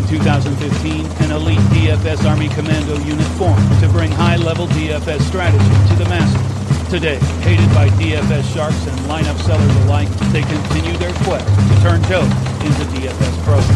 2015, an elite DFS Army Commando unit formed to bring high-level DFS strategy to the masses. Today, hated by DFS sharks and lineup sellers alike, they continue their quest to turn dope into DFS pros.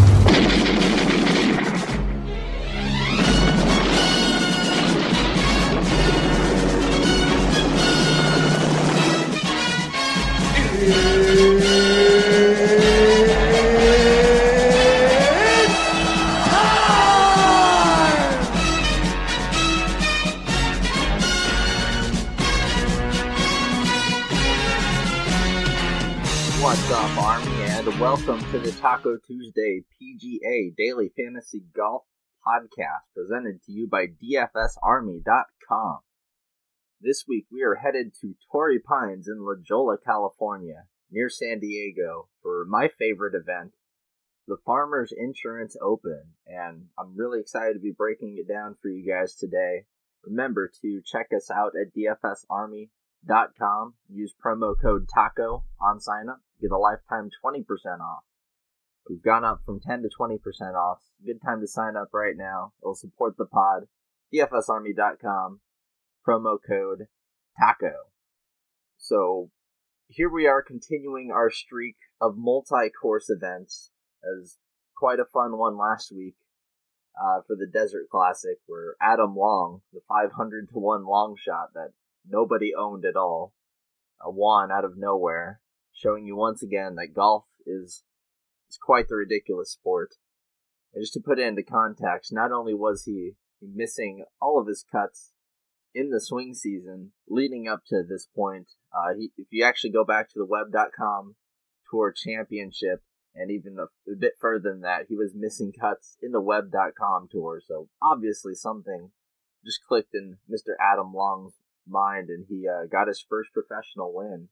What's up, Army, and welcome to the Taco Tuesday PGA Daily Fantasy Golf Podcast, presented to you by DFSArmy.com. This week, we are headed to Torrey Pines in La Jolla, California, near San Diego, for my favorite event, the Farmers Insurance Open, and I'm really excited to be breaking it down for you guys today. Remember to check us out at DFSArmy.com. Use promo code TACO on sign up. Get a lifetime 20% off. We've gone up from 10 to 20% off. Good time to sign up right now. It'll support the pod. DFSArmy.com. Promo code TACO. So here we are continuing our streak of multi-course events. It was quite a fun one last week for the Desert Classic, where Adam Long, the 500 to 1 long shot that nobody owned at all, won out of nowhere, showing you once again that golf is quite the ridiculous sport. And just to put it into context, not only was he missing all of his cuts in the swing season leading up to this point, if you actually go back to the web.com Tour Championship, and even a bit further than that, he was missing cuts in the web.com Tour. So obviously something just clicked in Mr. Adam Long's mind, and he got his first professional win,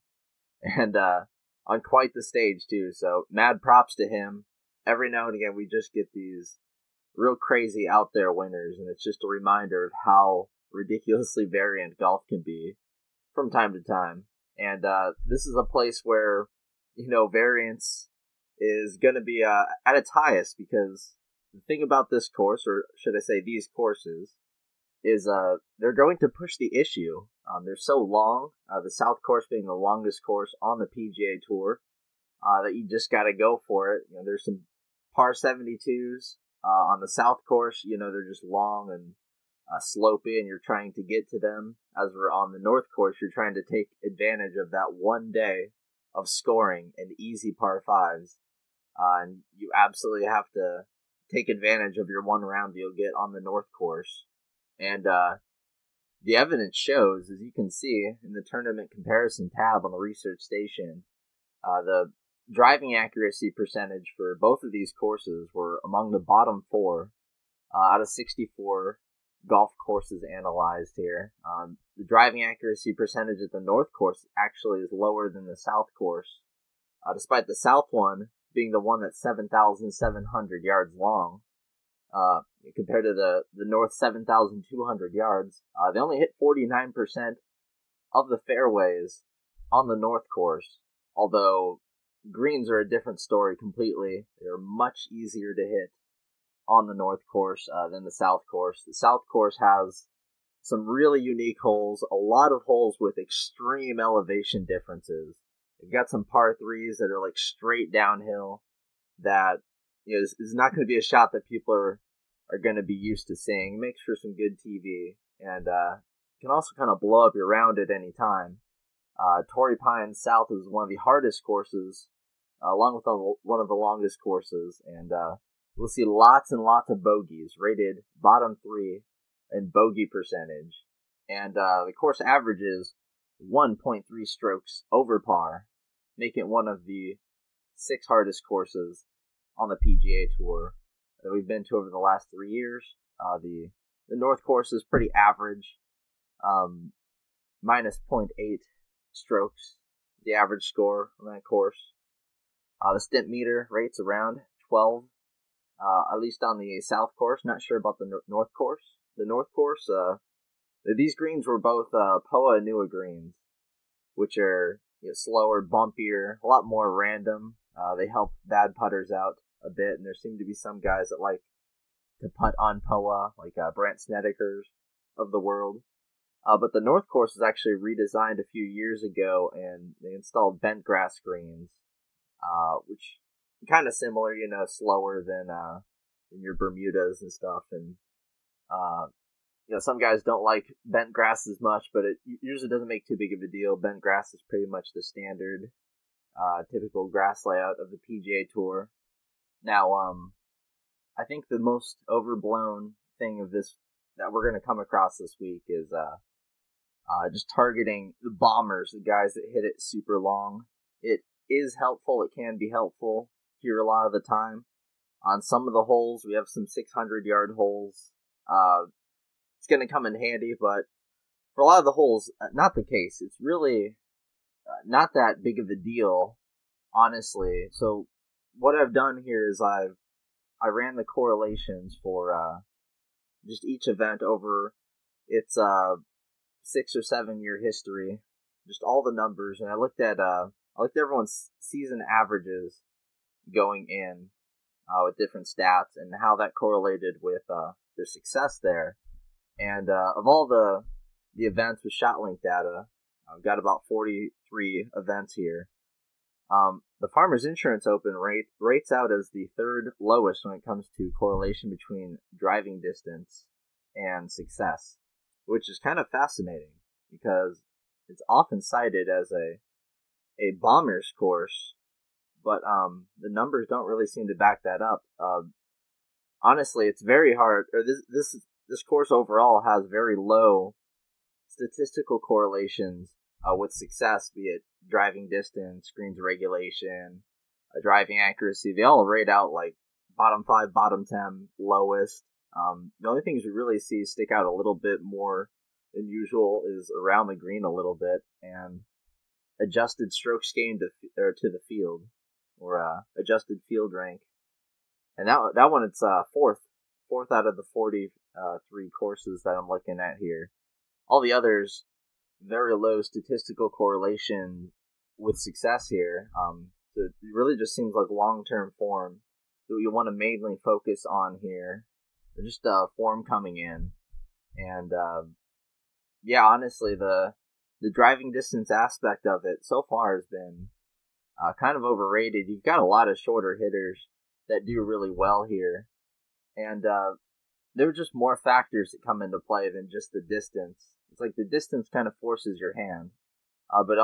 and on quite the stage too. So mad props to him. Every now and again we just get these real crazy out there winners, and it's just a reminder of how ridiculously variant golf can be from time to time. And this is a place where, you know, variance is going to be at its highest, because the thing about this course, or should I say these courses, is they're going to push the issue. They're so long, the South Course being the longest course on the PGA Tour, that you just got to go for it. You know, there's some par 72s on the South Course. You know, they're just long and slopey, and you're trying to get to them. As we're on the North Course, you're trying to take advantage of that one day of scoring and easy par 5s. And you absolutely have to take advantage of your one round that you'll get on the North Course. And the evidence shows, as you can see in the tournament comparison tab on the research station, the driving accuracy percentage for both of these courses were among the bottom 4 out of 64 golf courses analyzed here. The driving accuracy percentage at the North Course actually is lower than the South Course, despite the South one being the one that's 7,700 yards long. Compared to the North 7,200 yards, they only hit 49% of the fairways on the North Course, although greens are a different story completely. They're much easier to hit on the North Course than the South Course. The South Course has some really unique holes, a lot of holes with extreme elevation differences. You've got some par 3s that are like straight downhill that is not going to be a shot that people are going to be used to seeing. It makes for some good TV, and can also kind of blow up your round at any time. Torrey Pines South is one of the hardest courses, along with one of the longest courses, and we'll see lots and lots of bogeys, rated bottom 3 in bogey percentage. And the course averages 1.3 strokes over par, making it one of the 6 hardest courses on the PGA Tour that we've been to over the last 3 years. The North Course is pretty average, minus 0.8 strokes, the average score on that course. The stimp meter rates around 12, at least on the South Course. Not sure about the North Course. The North Course, these greens were both POA Nua greens, which are slower, bumpier, a lot more random. They help bad putters out a bit, and there seem to be some guys that like to putt on POA, like Brant Snedeker's of the world. But the North Course was actually redesigned a few years ago, and they installed bent grass greens, which kind of similar, slower than your Bermudas and stuff. And some guys don't like bent grass as much, but it usually doesn't make too big of a deal. Bent grass is pretty much the standard, typical grass layout of the PGA Tour. Now, I think the most overblown thing of this that we're going to come across this week is just targeting the bombers, the guys that hit it super long. It is helpful. It can be helpful here a lot of the time. On some of the holes, we have some 600-yard holes. It's going to come in handy, but for a lot of the holes, not the case. It's really not that big of a deal, honestly. So what I've done here is I ran the correlations for just each event over its 6 or 7 year history, just all the numbers, and I looked at everyone's season averages going in with different stats and how that correlated with their success there. And of all the events with ShotLink data, I've got about 43 events here. The Farmers Insurance Open rates out as the third lowest when it comes to correlation between driving distance and success, which is kind of fascinating because it's often cited as a bomber's course, but the numbers don't really seem to back that up. Honestly, it's very hard. Or this course overall has very low statistical correlations with success, be it driving distance, greens regulation, driving accuracy. They all rate out like bottom 5, bottom 10, lowest. The only things we really see stick out a little bit more than usual is around the green a little bit and adjusted strokes gained to the field, or adjusted field rank. And that one, it's fourth out of the 43 courses that I'm looking at here. All the others, very low statistical correlation with success here. So it really just seems like long-term form that you want to mainly focus on here. Just form coming in. And yeah, honestly, the driving distance aspect of it so far has been kind of overrated. You've got a lot of shorter hitters that do really well here. And there are just more factors that come into play than just the distance. It's like the distance kind of forces your hand, but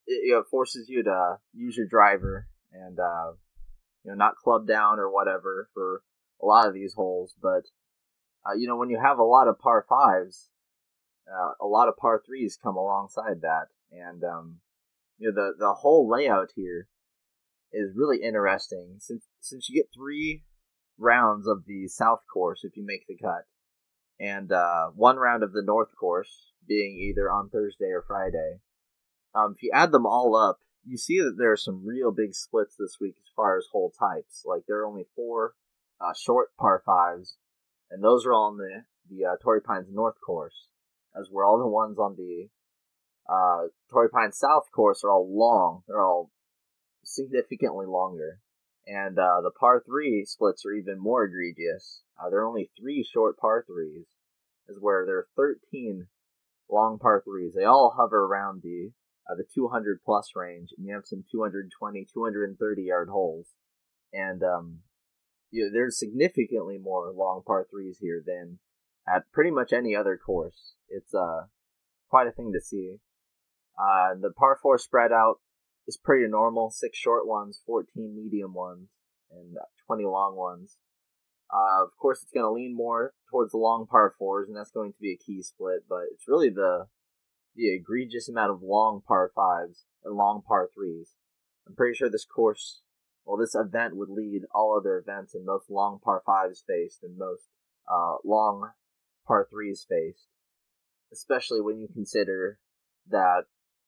it forces you to use your driver and not club down or whatever for a lot of these holes. But when you have a lot of par fives, a lot of par threes come alongside that, and the whole layout here is really interesting since you get 3 rounds of the South Course if you make the cut, and 1 round of the North Course being either on Thursday or Friday. If you add them all up, you see that there are some real big splits this week as far as hole types. Like there are only 4 short par 5s, and those are all on the Torrey Pines North Course, as where all the ones on the Torrey Pines South Course are all long. They're all significantly longer. And the par 3 splits are even more egregious. There are only 3 short par 3s, as where there are 13 long par 3s. They all hover around the 200 plus range, and you have some 220, 230 yard holes. And there's significantly more long par 3s here than at pretty much any other course. It's quite a thing to see. The par 4 spread out is pretty normal. 6 short ones, 14 medium ones, and 20 long ones. Of course, it's going to lean more towards the long par 4s, and that's going to be a key split, but it's really the egregious amount of long par 5s and long par 3s. I'm pretty sure this event would lead all other events in most long par 5s faced and most long par 3s faced, especially when you consider that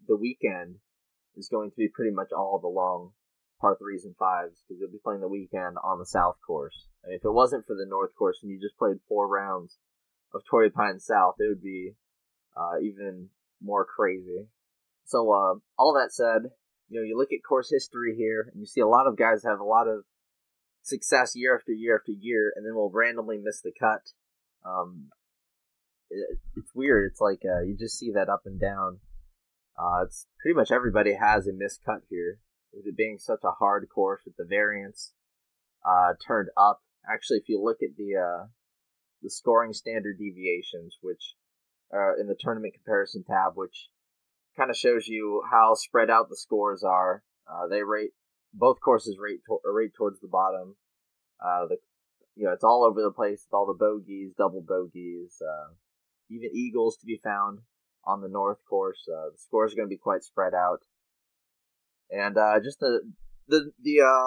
the weekend is going to be pretty much all the long par 3s and 5s, because you'll be playing the weekend on the South Course. And if it wasn't for the North Course and you just played 4 rounds of Torrey Pines South, it would be even more crazy. So all that said, you look at course history here, and you see a lot of guys have a lot of success year after year after year, and then will randomly miss the cut. It's weird. It's like you just see that up and down. It's pretty much everybody has a missed cut here, with it being such a hard course with the variance turned up. Actually, if you look at the scoring standard deviations, which are in the tournament comparison tab, which kind of shows you how spread out the scores are. They rate both courses rate towards the bottom. It's all over the place with all the bogeys, double bogeys, even eagles to be found on the north course. The scores are going to be quite spread out, and just the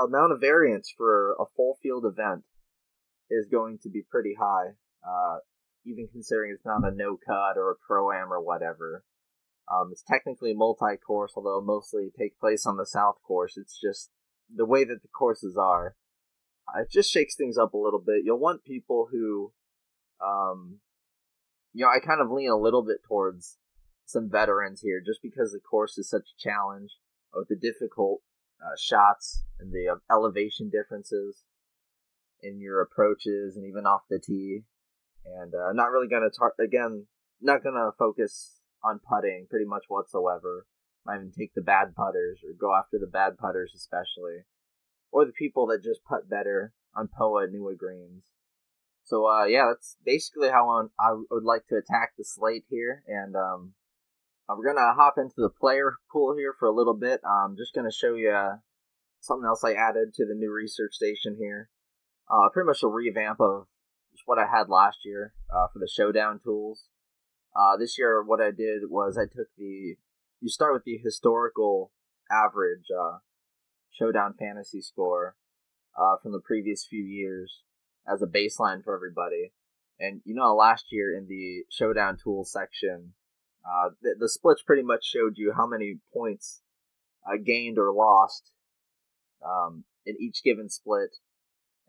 amount of variance for a full field event is going to be pretty high. Even considering it's not a no cut or a pro-am or whatever. It's technically multi-course, although mostly take place on the south course. It's just the way that the courses are. It just shakes things up a little bit. You'll want people who, I kind of lean a little bit towards some veterans here, just because the course is such a challenge with the difficult shots and the elevation differences in your approaches and even off the tee. And not really going to, not going to focus on putting pretty much whatsoever. Might even take the bad putters or go after the bad putters especially. Or the people that just putt better on POA NUA greens. So that's basically how I would like to attack the slate here. And we're going to hop into the player pool here for a little bit. I'm just going to show you something else I added to the new research station here. Pretty much a revamp of what I had last year for the showdown tools. This year, what I did was I took you start with the historical average showdown fantasy score from the previous few years as a baseline for everybody. And last year in the showdown tools section, the splits pretty much showed you how many points gained or lost in each given split.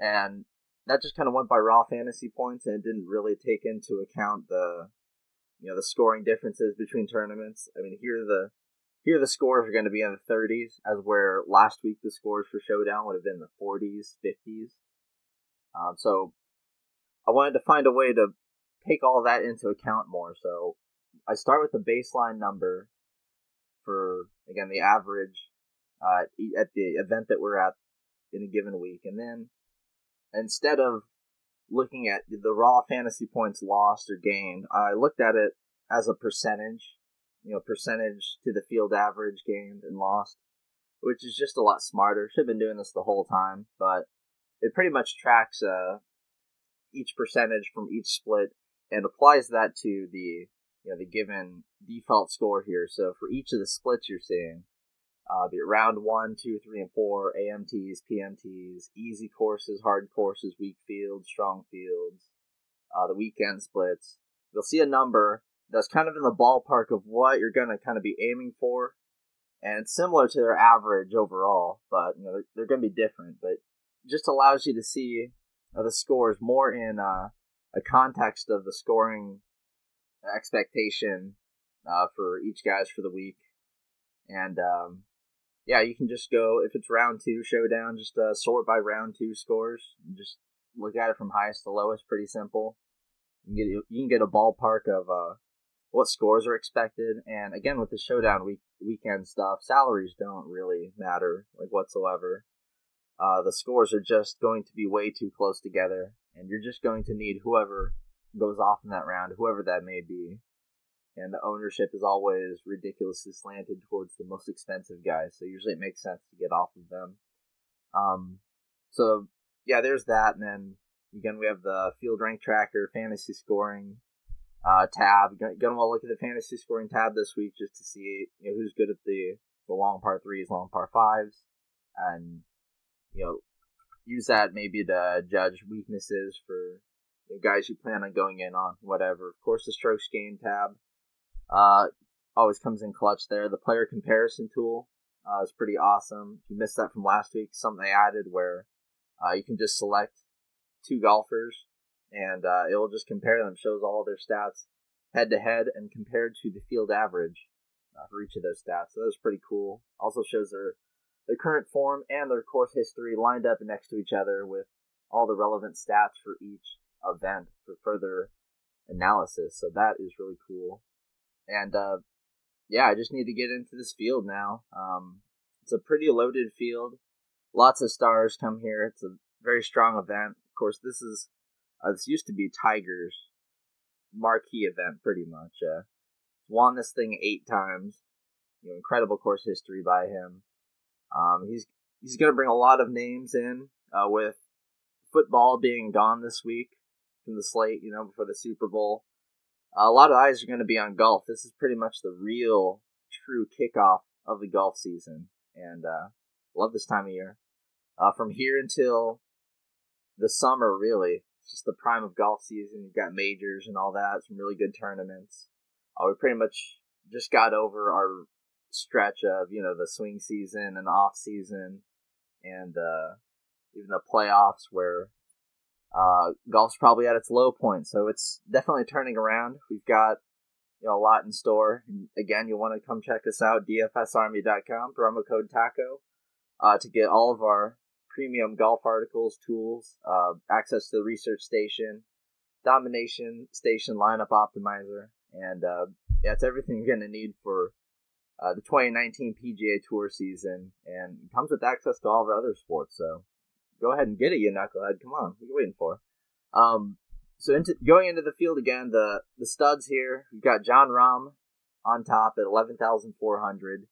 And that just kind of went by raw fantasy points, and it didn't really take into account the scoring differences between tournaments. I mean, here the scores are going to be in the 30s, as where last week the scores for Showdown would have been the 40s, 50s. So I wanted to find a way to take all that into account more. So I start with the baseline number for, again, the average at the event that we're at in a given week. And then instead of looking at the raw fantasy points lost or gained, I looked at it as a percentage, percentage to the field average gained and lost, which is just a lot smarter. Should have been doing this the whole time, but it pretty much tracks each percentage from each split and applies that to the given default score here. So for each of the splits you're seeing, the round 1, 2, 3, and 4, AMTs, PMTs, easy courses, hard courses, weak fields, strong fields, the weekend splits, you'll see a number that's kind of in the ballpark of what you're going to kind of be aiming for. And it's similar to their average overall, but they're going to be different. But it just allows you to see the scores more in a context of the scoring expectation for each guys for the week. And you can just go, if it's round 2 showdown, just sort by round 2 scores. And just look at it from highest to lowest, pretty simple. You can get a ballpark of what scores are expected. And again, with the showdown weekend stuff, salaries don't really matter whatsoever. The scores are just going to be way too close together, and you're just going to need whoever goes off in that round, whoever that may be. And the ownership is always ridiculously slanted towards the most expensive guys, so usually it makes sense to get off of them. There's that, and then again we have the field rank tracker, fantasy scoring tab. You're gonna want to look at the fantasy scoring tab this week just to see who's good at the long par 3s, long par 5s, and use that maybe to judge weaknesses for guys you plan on going in on, whatever. Of course, the strokes gained tab always comes in clutch there. The player comparison tool is pretty awesome. If you missed that from last week, something they added where you can just select 2 golfers and it will just compare them, shows all their stats head to head and compared to the field average for each of those stats. So that was pretty cool. Also shows their their current form and their course history lined up next to each other with all the relevant stats for each event for further analysis. So that is really cool. And I just need to get into this field now. It's a pretty loaded field. Lots of stars come here. It's a very strong event. Of course, this used to be Tiger's marquee event, pretty much. Won this thing 8 times. Incredible course history by him. He's going to bring a lot of names in, with football being gone this week from the slate, before the Super Bowl. A lot of eyes are going to be on golf. This is pretty much the real, true kickoff of the golf season, and love this time of year. From here until the summer, really, it's just the prime of golf season. You've got majors and all that, some really good tournaments. We pretty much just got over our stretch of, the swing season and off season, and even the playoffs where golf's probably at its low point. So it's definitely turning around. We've got a lot in store. And again, you want to come check us out, dfsarmy.com, promo code TACO, to get all of our premium golf articles, tools, access to the research station, domination station, lineup optimizer, and it's everything you're going to need for the 2019 PGA Tour season, and it comes with access to all of our other sports. So go ahead and get it, you knucklehead. Come on, what are you waiting for? Going into the field again, the studs here, we've got Jon Rahm on top at 11,400.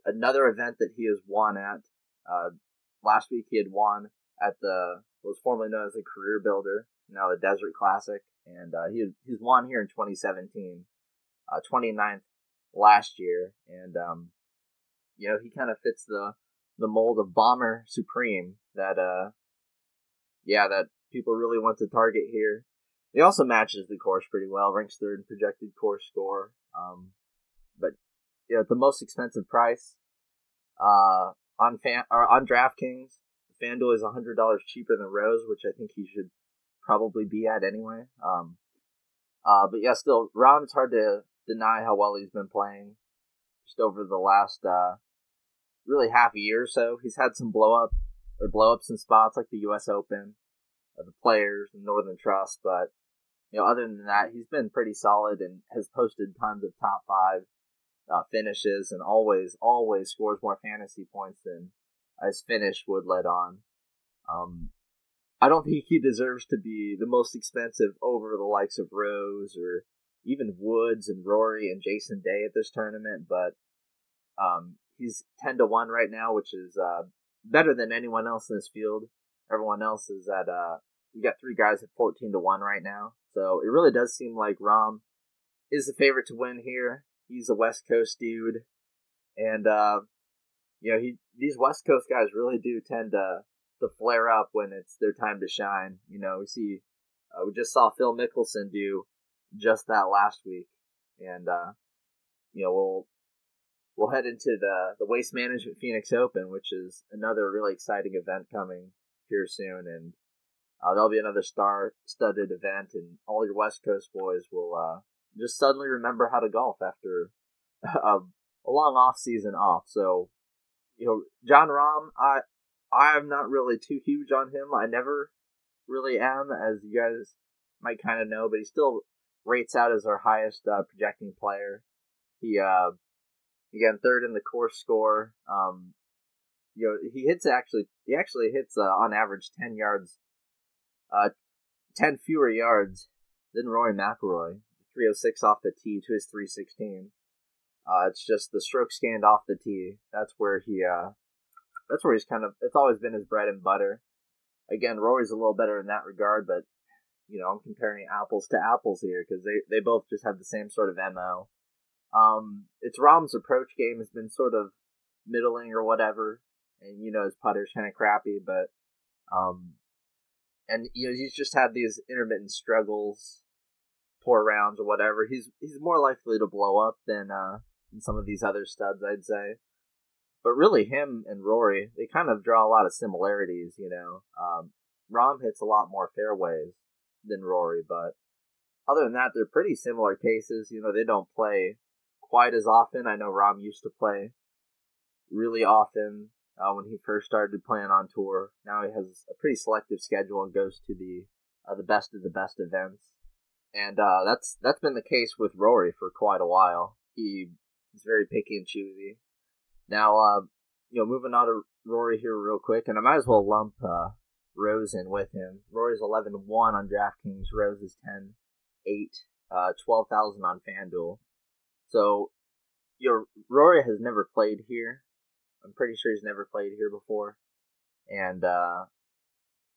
Another event that he has won at. Last week he had won at what was formerly known as the Career Builder, now the Desert Classic, and he's won here in 2017, 29th last year, and he kind of fits the mold of Bomber Supreme that people really want to target here. He also matches the course pretty well, ranks 3rd in projected course score, but at the most expensive price on DraftKings, FanDuel is $100 cheaper than Rose, which I think he should probably be at anyway. But yeah, still, Rahm, it's hard to deny how well he's been playing just over the last really half a year or so. He's had some blow-ups in spots like the U.S. Open, the Players, the Northern Trust, but other than that, he's been pretty solid and has posted tons of top 5 finishes, and always scores more fantasy points than his finish would let on. I don't think he deserves to be the most expensive over the likes of Rose or even Woods and Rory and Jason Day at this tournament, but he's 10-1 right now, which is better than anyone else in this field. Everyone else is at we got 3 guys at 14-1 right now, so it really does seem like Rahm is the favorite to win here. He's a West Coast dude, and these West Coast guys really do tend to flare up when it's their time to shine. We just saw Phil Mickelson do just that last week, and we'll head into the Waste Management Phoenix Open, which is another really exciting event coming here soon, and there'll be another star-studded event, and all your West Coast boys will just suddenly remember how to golf after a long off-season off. So, Jon Rahm, I'm not really too huge on him. I never really am, as you guys might kind of know, but he still rates out as our highest projecting player. He again 3rd in the course score. He actually hits on average 10 fewer yards than Rory McIlroy. 306 off the tee to his 316. It's just the strokes gained off the tee. That's where he's it's always been his bread and butter. Again, Rory's a little better in that regard, but I'm comparing apples to apples here because they both just have the same sort of MO. It's Rahm's approach game has been sort of middling or whatever, and his putter's kind of crappy, but he's just had these intermittent struggles, poor rounds or whatever. He's more likely to blow up than some of these other studs, I'd say. But really, him and Rory, they kind of draw a lot of similarities. Rahm hits a lot more fairways than Rory, but other than that, they're pretty similar cases. They don't play quite as often. I know Rahm used to play really often when he first started playing on tour. Now he has a pretty selective schedule and goes to the best of the best events. And that's been the case with Rory for quite a while. He's very picky and choosy. Now, moving on to Rory here real quick, and I might as well lump Rose in with him. Rory's 11-1 on DraftKings. Rose is 10-8, 12,000 on FanDuel. So, Rory has never played here. I'm pretty sure he's never played here before. And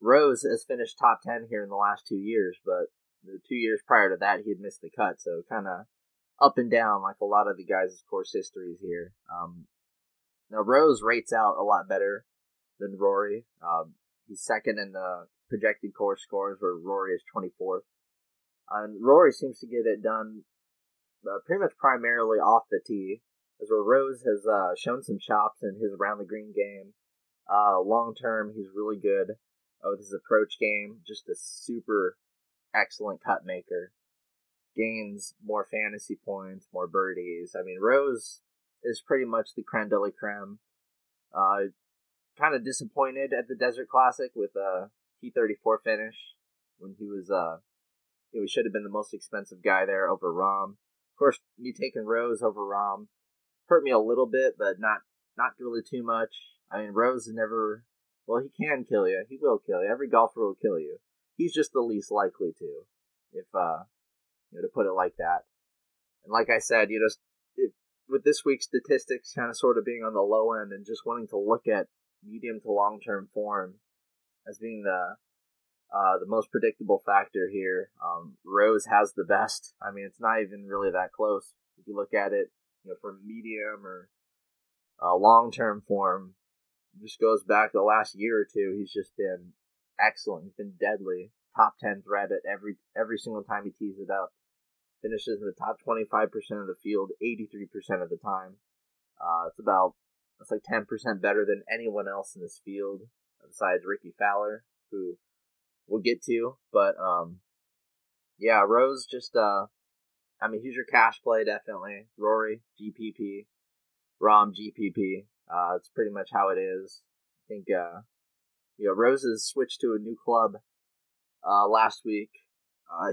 Rose has finished top 10 here in the last 2 years, but the 2 years prior to that, he had missed the cut. So, kind of up and down like a lot of the guys' course histories here. Now, Rose rates out a lot better than Rory. He's second in the projected course scores, where Rory is 24th. And Rory seems to get it done pretty much primarily off the tee, as where Rose has shown some chops in his around the green game. Long term, he's really good with his approach game. Just a super excellent cut maker. Gains more fantasy points, more birdies. I mean, Rose is pretty much the creme de la creme. Kind of disappointed at the Desert Classic with a T34 finish when he was, he should have been the most expensive guy there over Rahm. Of course, me taking Rose over Rahm hurt me a little bit, but not really too much. I mean, Rose is never, well, he can kill you. He will kill you. Every golfer will kill you. He's just the least likely to, if, to put it like that. And like I said, with this week's statistics kind of sort of being on the low end and just wanting to look at medium to long-term form as being the most predictable factor here, Rose has the best. I mean, it's not even really that close. If you look at it, from medium or long-term form, it just goes back the last year or two. He's just been excellent. He's been deadly. Top 10 threat at every single time he tees it up. Finishes in the top 25% of the field 83% of the time. It's like 10% better than anyone else in this field besides Ricky Fowler, who we'll get to. But yeah, Rose just he's your cash play definitely. Rory GPP, Rahm GPP. It's pretty much how it is. I think Rose has switched to a new club last week.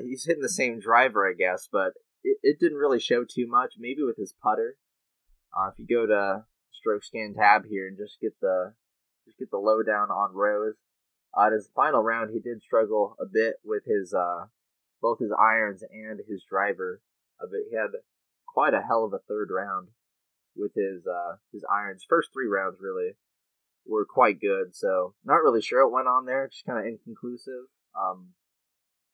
He's hitting the same driver, I guess, but it didn't really show too much. Maybe with his putter. If you go to Stroke Scan tab here and just get the lowdown on Rose. In his final round, he did struggle a bit with his both his irons and his driver. But he had quite a hell of a third round with his irons. First 3 rounds really were quite good. So not really sure what went on there. Just kind of inconclusive.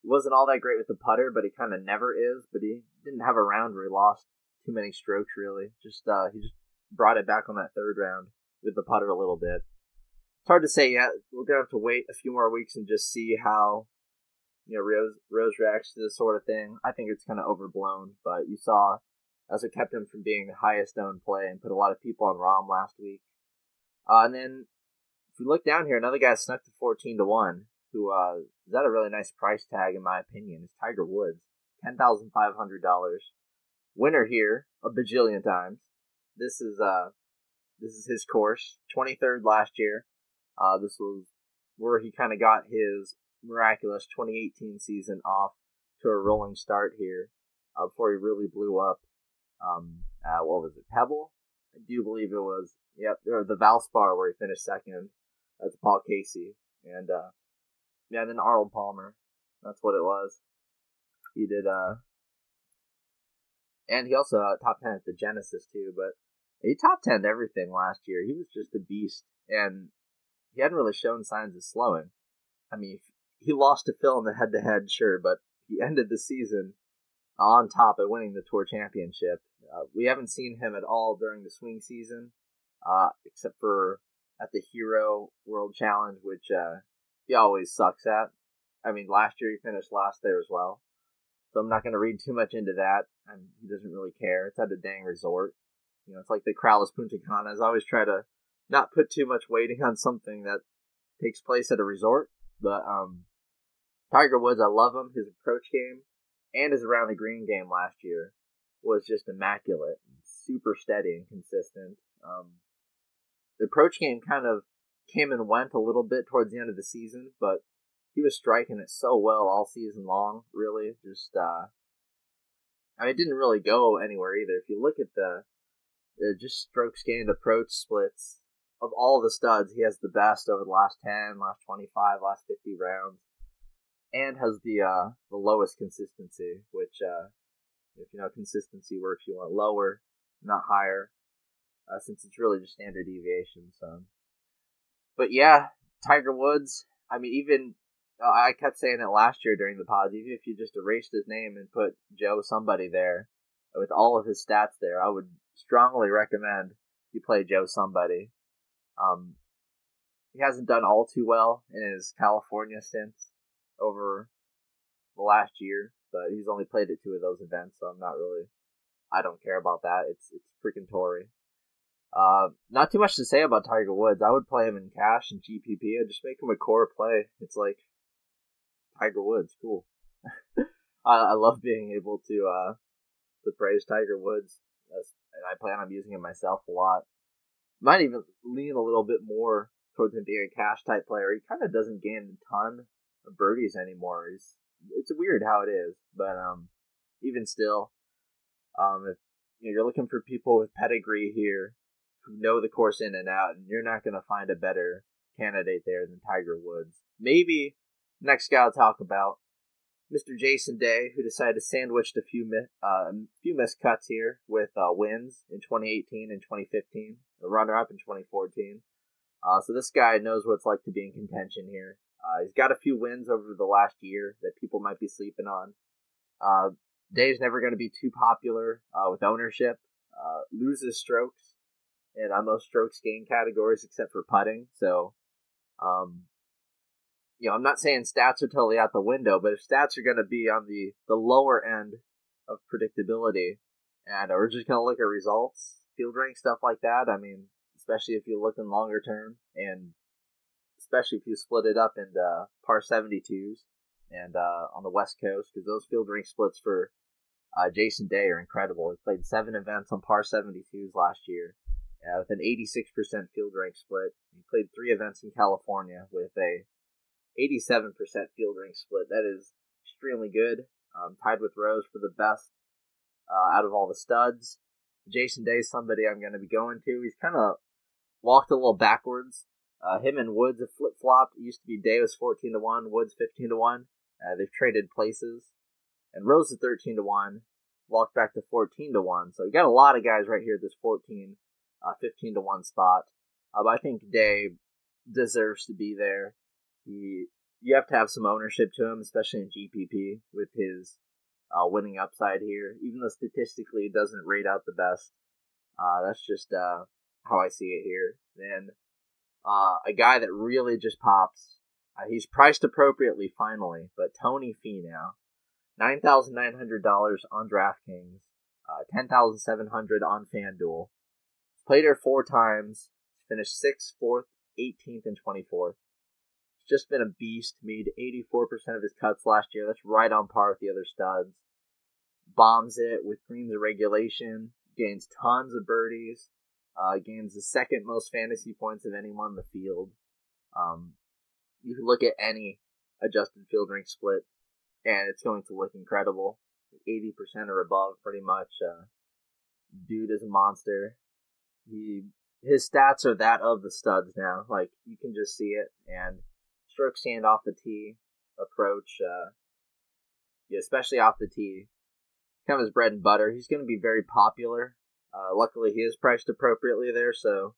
He wasn't all that great with the putter, but he kind of never is. But he didn't have a round where he lost too many strokes, really. He just brought it back on that third round with the putter a little bit. It's hard to say yet. We're going to have to wait a few more weeks and just see how Rose reacts to this sort of thing. I think it's kind of overblown, but you saw that's what kept him from being the highest owned play and put a lot of people on Rahm last week. And then if you look down here, another guy snuck to 14-1. Who is at a really nice price tag, in my opinion, is Tiger Woods. $10,500. Winner here a bajillion times. This is his course. 23rd last year. This was where he kind of got his miraculous 2018 season off to a rolling start here before he really blew up. What was it, Pebble? I do believe it was. Yep, or the Valspar where he finished second. That's Paul Casey. And then Arnold Palmer. That's what it was. He did, and he also top 10 at the Genesis too, but he top 10'd everything last year. He was just a beast, and he hadn't really shown signs of slowing. I mean, he lost to Phil in the head-to-head, sure, but he ended the season on top at winning the Tour Championship. We haven't seen him at all during the swing season, except for at the Hero World Challenge, which he always sucks at. I mean, last year he finished last there as well. So I'm not going to read too much into that. And he doesn't really care. It's at a dang resort. It's like the Crowless Punta Canas. I always try to not put too much weighting on something that takes place at a resort. But Tiger Woods, I love him. His approach game and his around the green game last year was just immaculate. Super steady and consistent. the approach game kind of came and went a little bit towards the end of the season, but he was striking it so well all season long, really. Just, it didn't really go anywhere either. If you look at the just strokes gained approach splits, of all the studs, he has the best over the last 10, last 25, last 50 rounds, and has the lowest consistency, which, if you know consistency works, you want lower, not higher, since it's really just standard deviation. So, but yeah, Tiger Woods, I mean, even, I kept saying it last year during the pods, even if you just erased his name and put Joe somebody there, with all of his stats there, I would strongly recommend you play Joe somebody. He hasn't done all too well in his California stints over the last year, but he's only played at 2 of those events, so I don't care about that. It's freaking Tory. Not too much to say about Tiger Woods. I would play him in cash and GPP. I'd just make him a core play. It's like Tiger Woods, cool. I love being able to praise Tiger Woods, and I plan on using him myself a lot. Might even lean a little bit more towards him being a cash type player. He kind of doesn't gain a ton of birdies anymore. It's weird how it is, but even still, if you're looking for people with pedigree here who know the course in and out, and you're not going to find a better candidate there than Tiger Woods. Maybe next guy I'll talk about, Mr. Jason Day, who decided to sandwich a few missed cuts here with wins in 2018 and 2015, a runner-up in 2014. So this guy knows what it's like to be in contention here. He's got a few wins over the last year that people might be sleeping on. Day's never going to be too popular with ownership. Loses strokes in most strokes gained categories except for putting. So, I'm not saying stats are totally out the window, but if stats are going to be on the lower end of predictability, and we're just going to look at results, field rank, stuff like that, I mean, especially if you look in longer term, and especially if you split it up into par 72s and on the West Coast, because those field rank splits for Jason Day are incredible. He played 7 events on par 72s last year with an 86% field rank split. He played 3 events in California with a 87% field rank split. That is extremely good. Tied with Rose for the best out of all the studs. Jason Day is somebody I'm going to be going to. He's kind of walked a little backwards. Him and Woods have flip-flopped. It used to be Day was 14-1, Woods 15-1. They've traded places. And Rose is 13-1, walked back to 14-1. So you got a lot of guys right here at this 14, 15-1 spot. But I think Day deserves to be there. You have to have some ownership to him, especially in GPP, with his winning upside here. Even though statistically it doesn't rate out the best, that's just how I see it here. Then a guy that really just pops. He's priced appropriately finally, but Tony Finau, $9,900 on DraftKings, $10,700 on FanDuel. Played her 4 times, finished 6th, 4th, 18th, and 24th. Just been a beast. Made 84% of his cuts last year. That's right on par with the other studs. Bombs it with greens of regulation. Gains tons of birdies. Gains the 2nd most fantasy points of anyone in the field. You can look at any adjusted field rank split, and it's going to look incredible. 80% or above, pretty much. Dude is a monster. His stats are that of the studs now. Like, you can just see it, and stroke stand off the tee approach, especially off the tee, kind of his bread and butter. He's going to be very popular. Luckily, he is priced appropriately there, so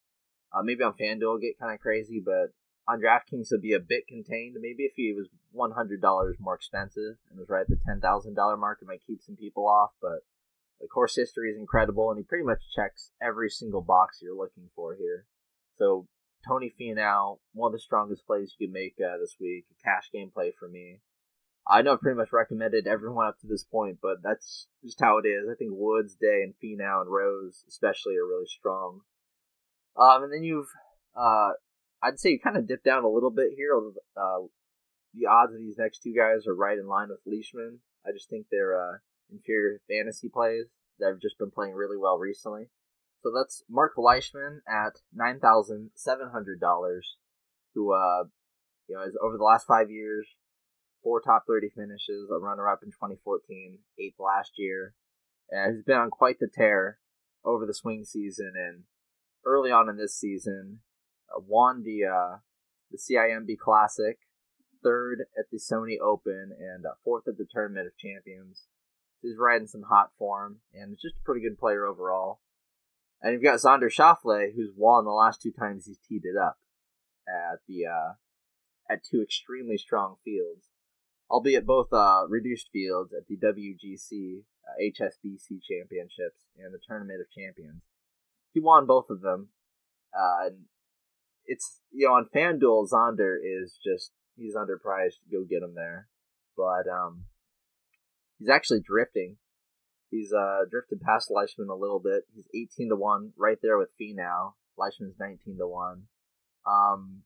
maybe on FanDuel it'll get kind of crazy, but on DraftKings it'll be a bit contained. Maybe if he was $100 more expensive and was right at the $10,000 mark, it might keep some people off, but the course history is incredible, and he pretty much checks every single box you're looking for here. So Tony Finau, one of the strongest plays you can make this week. A cash game play for me. I know I've pretty much recommended everyone up to this point, but that's just how it is. I think Woods, Day, and Finau and Rose especially are really strong. And then you've, I'd say you kind of dip down a little bit here. The odds of these next 2 guys are right in line with Leishman. I just think they're inferior fantasy plays that have just been playing really well recently. So that's Mark Leishman at $9,700, who is over the last 5 years, 4 top 30 finishes, a runner-up in 2014, 8th last year, and he's been on quite the tear over the swing season. And early on in this season, won the CIMB Classic, 3rd at the Sony Open, and 4th at the Tournament of Champions. He's riding some hot form, and is just a pretty good player overall. And you've got Xander Schauffele, who's won the last 2 times he's teed it up at 2 extremely strong fields, albeit both reduced fields at the WGC, HSBC Championships, and the Tournament of Champions. He won both of them. And it's, on FanDuel, Xander is just, he's underpriced. Go get him there. But he's actually drifting. He's drifted past Leishman a little bit. He's 18-1, right there with Finau. Leishman's 19-1.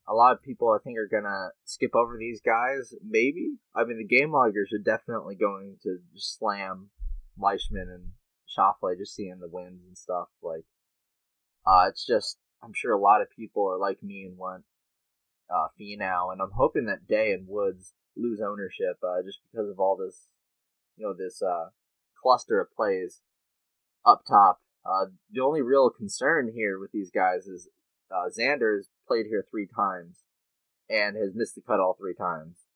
A lot of people, I think, are gonna skip over these guys. Maybe. I mean, the game loggers are definitely going to just slam Leishman and Schauffele, just seeing the wins and stuff. Like, it's just, I'm sure a lot of people are like me and want Finau, and I'm hoping that Day and Woods lose ownership just because of all this, this cluster of plays up top. The only real concern here with these guys is Xander has played here 3 times and has missed the cut all 3 times.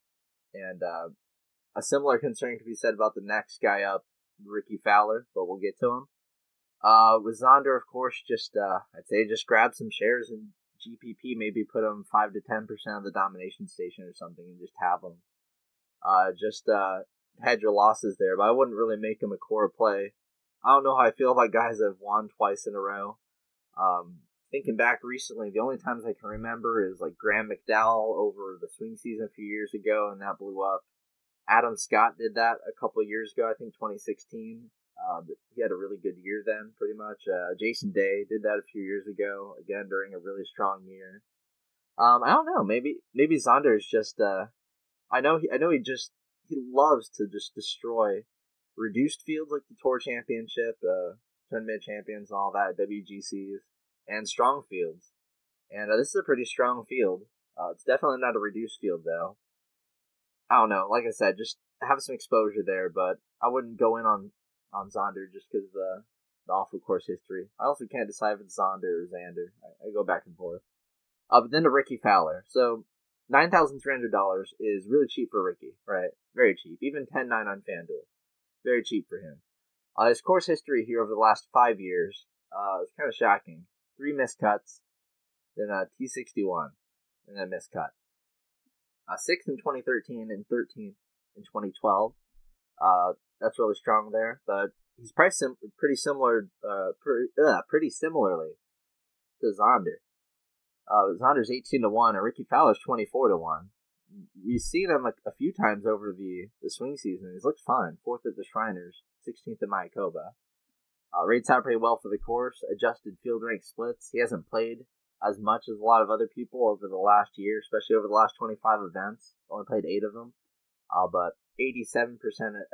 And a similar concern could be said about the next guy up, Ricky Fowler, but we'll get to him. With Xander, of course, just I'd say just grab some shares in GPP, maybe put him 5 to 10% of the domination station or something, and just have him. Just hedge your losses there, but I wouldn't really make him a core play. I don't know how I feel about guys that have won twice in a row. Thinking back recently, the only times I can remember is like Graham McDowell over the swing season a few years ago, and that blew up. Adam Scott did that a couple of years ago, I think 2016. But he had a really good year then, pretty much. Jason Day did that a few years ago, again during a really strong year. I don't know. Maybe Xander is just. I know he loves to just destroy reduced fields like the Tour Championship, Tournament Champions, and all that, WGCs, and strong fields. And this is a pretty strong field. It's definitely not a reduced field though. I don't know. Like I said, just have some exposure there, but I wouldn't go in on Xander just because of the awful course history. I also can't decide if it's Xander or Xander. I go back and forth. But then to Ricky Fowler. So $9,300 is really cheap for Ricky, right? Very cheap. Even $10,900 on FanDuel. Very cheap for him. His course history here over the last 5 years is kind of shocking. 3 missed cuts, then T61, and then missed cut. 6th in 2013 and 13th in 2012. That's really strong there, but he's priced pretty similarly to Xander. Xander's 18-1, and Ricky Fowler's 24-1. We've seen him a few times over the swing season. He's looked fine. 4th at the Shriners, 16th at Mayakoba. Rates out pretty well for the course. Adjusted field rank splits. He hasn't played as much as a lot of other people over the last year, especially over the last 25 events. Only played 8 of them. But 87%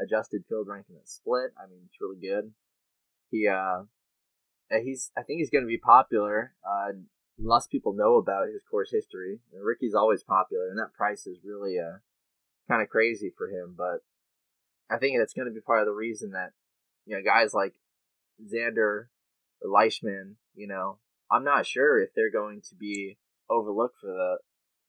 adjusted field rank in the split. I mean, it's really good. I think he's going to be popular. Unless people know about his course history. Ricky's always popular, and that price is really kind of crazy for him. But I think that's going to be part of the reason that guys like Xander or Leishman, I'm not sure if they're going to be overlooked for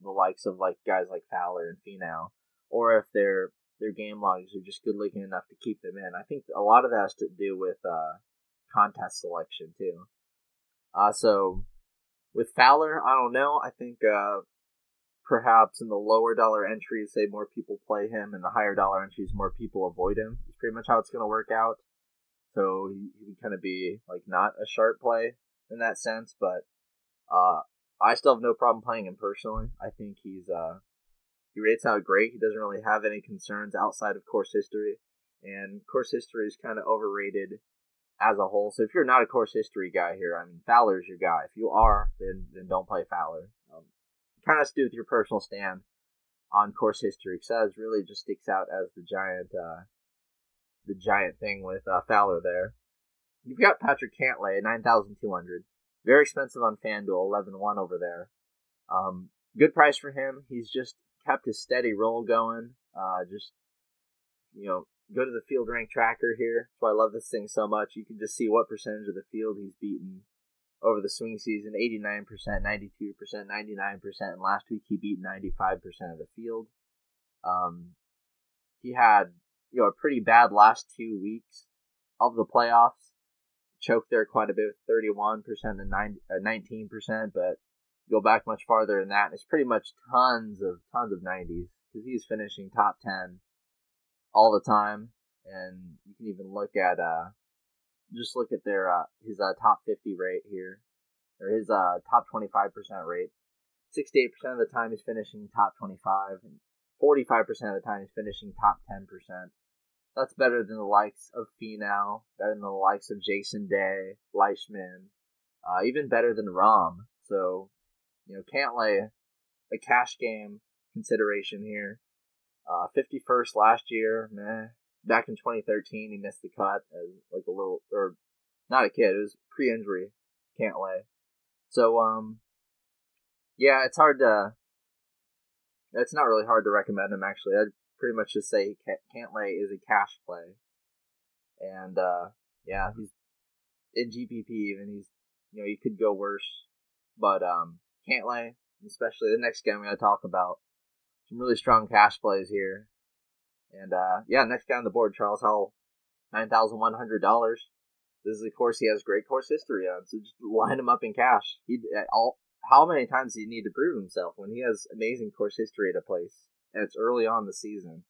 the likes of like guys like Fowler and Finau, or if their game logs are just good looking enough to keep them in. I think a lot of that has to do with contest selection too. So with Fowler, I don't know. I think perhaps in the lower dollar entries, say more people play him, and the higher dollar entries, more people avoid him. It's pretty much how it's going to work out. So he would kind of be like not a sharp play in that sense, but I still have no problem playing him personally. I think he rates out great. He doesn't really have any concerns outside of course history, and course history is kind of overrated as a whole. So if you're not a course history guy here, I mean, Fowler's your guy. If you are, then don't play Fowler. Kind of has to do with your personal stand on course history, because that really just sticks out as the giant thing with Fowler there. You've got Patrick Cantlay at 9,200. Very expensive on FanDuel, 11-1 over there. Good price for him. He's just kept his steady roll going. Go to the field rank tracker here. That's why I love this thing so much. You can just see what percentage of the field he's beaten over the swing season. 89%, 92%, 99%. And last week he beat 95% of the field. He had a pretty bad last 2 weeks of the playoffs. Choked there quite a bit, 31% and 19%, but go back much farther than that, it's pretty much tons of 90s, because he's finishing top 10 all the time. And you can even look at his top 50 rate here, or his top 25% rate. 68% of the time he's finishing top 25, and 45% of the time he's finishing top 10%. That's better than the likes of Finau, better than the likes of Jason Day, Leishman, even better than Rahm. So, Cantlay, a cash game consideration here. 51st last year, meh. Back in 2013, he missed the cut as like a little, or not a kid, it was pre-injury Cantlay. So, it's not really hard to recommend him, actually. I'd pretty much just say Cantlay is a cash play. And, he's in GPP even. He's, you could go worse. But, Cantlay, especially the next guy I'm going to talk about, some really strong cash plays here. And, next guy on the board, Charles Howell, $9,100. This is a course he has great course history on, so just line him up in cash. How many times do you need to prove himself when he has amazing course history at a place, and it's early on in the season?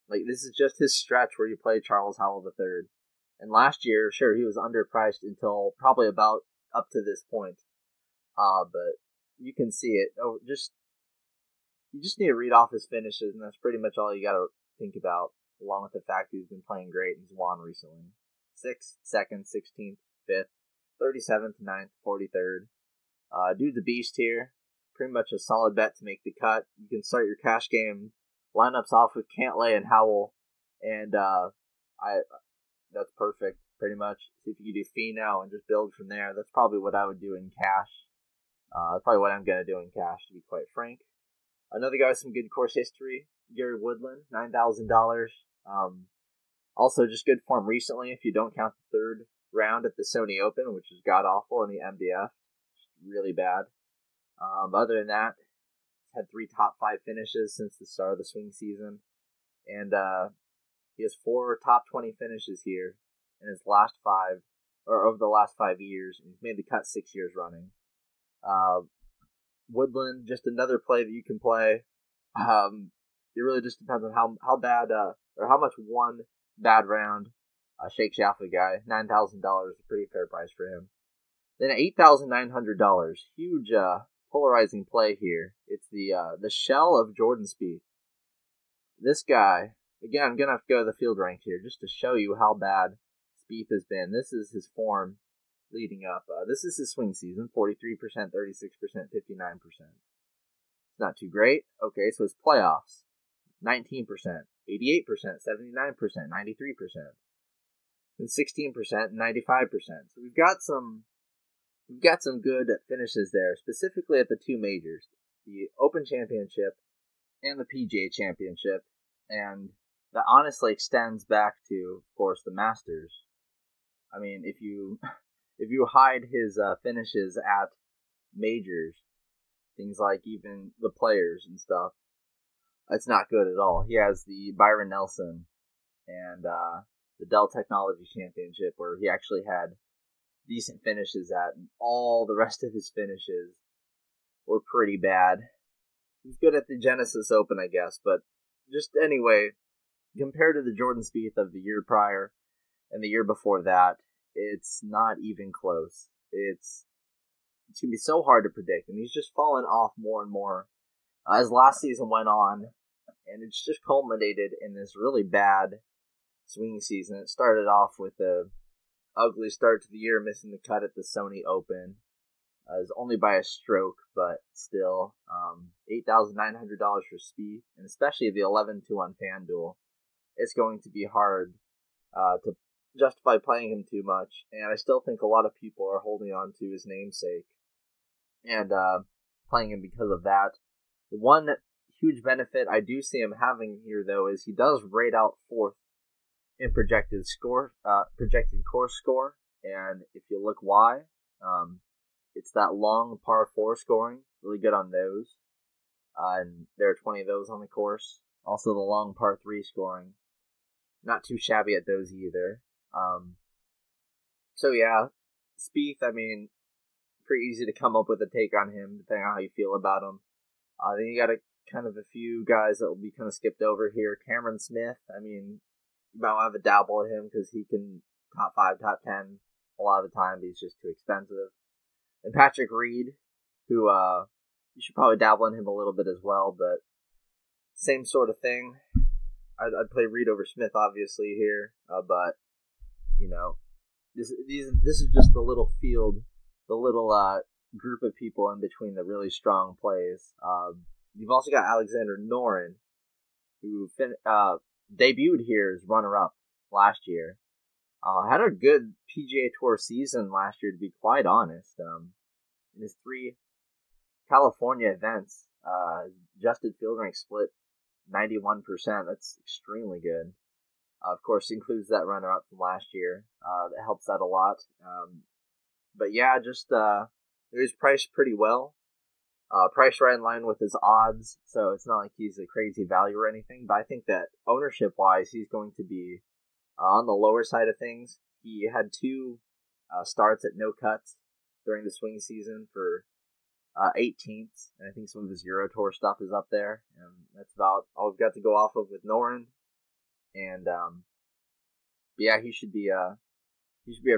Like, this is just his stretch where you play Charles Howell III. And last year, sure, he was underpriced until probably about up to this point. But you can see it. You just need to read off his finishes, and that's pretty much all you got to think about, along with the fact that he's been playing great and he's won recently. 6th, 2nd, 16th, 5th, 37th, 9th, 43rd. Dude's a beast here. Pretty much a solid bet to make the cut. You can start your cash game lineups off with Cantlay and Howell, and that's perfect, pretty much. See if you can do Finau and just build from there. That's probably what I would do in cash. That's probably what I'm going to do in cash, to be quite frank. Another guy with some good course history, Gary Woodland, $9,000. Also, just good form recently, if you don't count the third round at the Sony Open, which is god-awful in the MDF. Just really bad. Other than that, had 3 top 5 finishes since the start of the swing season. And he has 4 top 20 finishes here in his last 5, or over the last 5 years. And he's made the cut 6 years running. Woodland, just another play that you can play. It really just depends on how bad, or how much one bad round shakes you off a guy. $9,000 is a pretty fair price for him. Then $8,900, huge polarizing play here. It's the shell of Jordan Spieth. This guy, again, I'm gonna have to go to the field rank here just to show you how bad Spieth has been. This is his form leading up. This is his swing season: 43%, 36%, 59%. Not too great. Okay, so his playoffs: 19%, 88%, 79%, 93%, and 16%, and 95%. So we've got some good finishes there, specifically at the 2 majors, the Open Championship and the PGA Championship, and that honestly extends back to, of course, the Masters. I mean, if you hide his finishes at majors, things like even the Players and stuff, it's not good at all. He has the Byron Nelson and the Dell Technology Championship, where he actually had decent finishes at, and all the rest of his finishes were pretty bad. He's good at the Genesis Open, I guess, but just anyway, compared to the Jordan Spieth of the year prior and the year before that, it's not even close. It's going to be so hard to predict, and he's just fallen off more and more as last season went on, and it's just culminated in this really bad swing season. It started off with a ugly start to the year, missing the cut at the Sony Open. It was only by a stroke, but still, $8,900 for Spieth, and especially the 11-2 on FanDuel. It's going to be hard to justify playing him too much, and I still think a lot of people are holding on to his namesake and playing him because of that. The one huge benefit I do see him having here, though, is he does rate out fourth in projected course score, and if you look why, it's that long par 4 scoring, really good on those, and there are 20 of those on the course. Also the long par 3 scoring, not too shabby at those either. So yeah, Spieth, I mean, pretty easy to come up with a take on him, depending on how you feel about him. Then you got a few guys that will be kind of skipped over here. Cameron Smith, I mean, you might have a dabble at him because he can top 5, top 10 a lot of the time, but he's just too expensive. And Patrick Reed, who you should probably dabble in him a little bit as well, but same sort of thing. I'd play Reed over Smith, obviously, here, but, you know, this is just the little field, the little group of people in between the really strong plays. You've also got Alexander Noren, who debuted here as runner-up last year. Had a good PGA Tour season last year, to be quite honest. In his 3 California events, adjusted field rank split 91%. That's extremely good. Of course, includes that runner-up from last year. That helps out a lot. But yeah, just he was priced pretty well. Priced right in line with his odds, so it's not like he's a crazy value or anything. But I think that ownership-wise, he's going to be on the lower side of things. He had 2 starts at no cuts during the swing season for 18th, and I think some of his Euro Tour stuff is up there, and that's about all we've got to go off of with Noren. And yeah, he should be a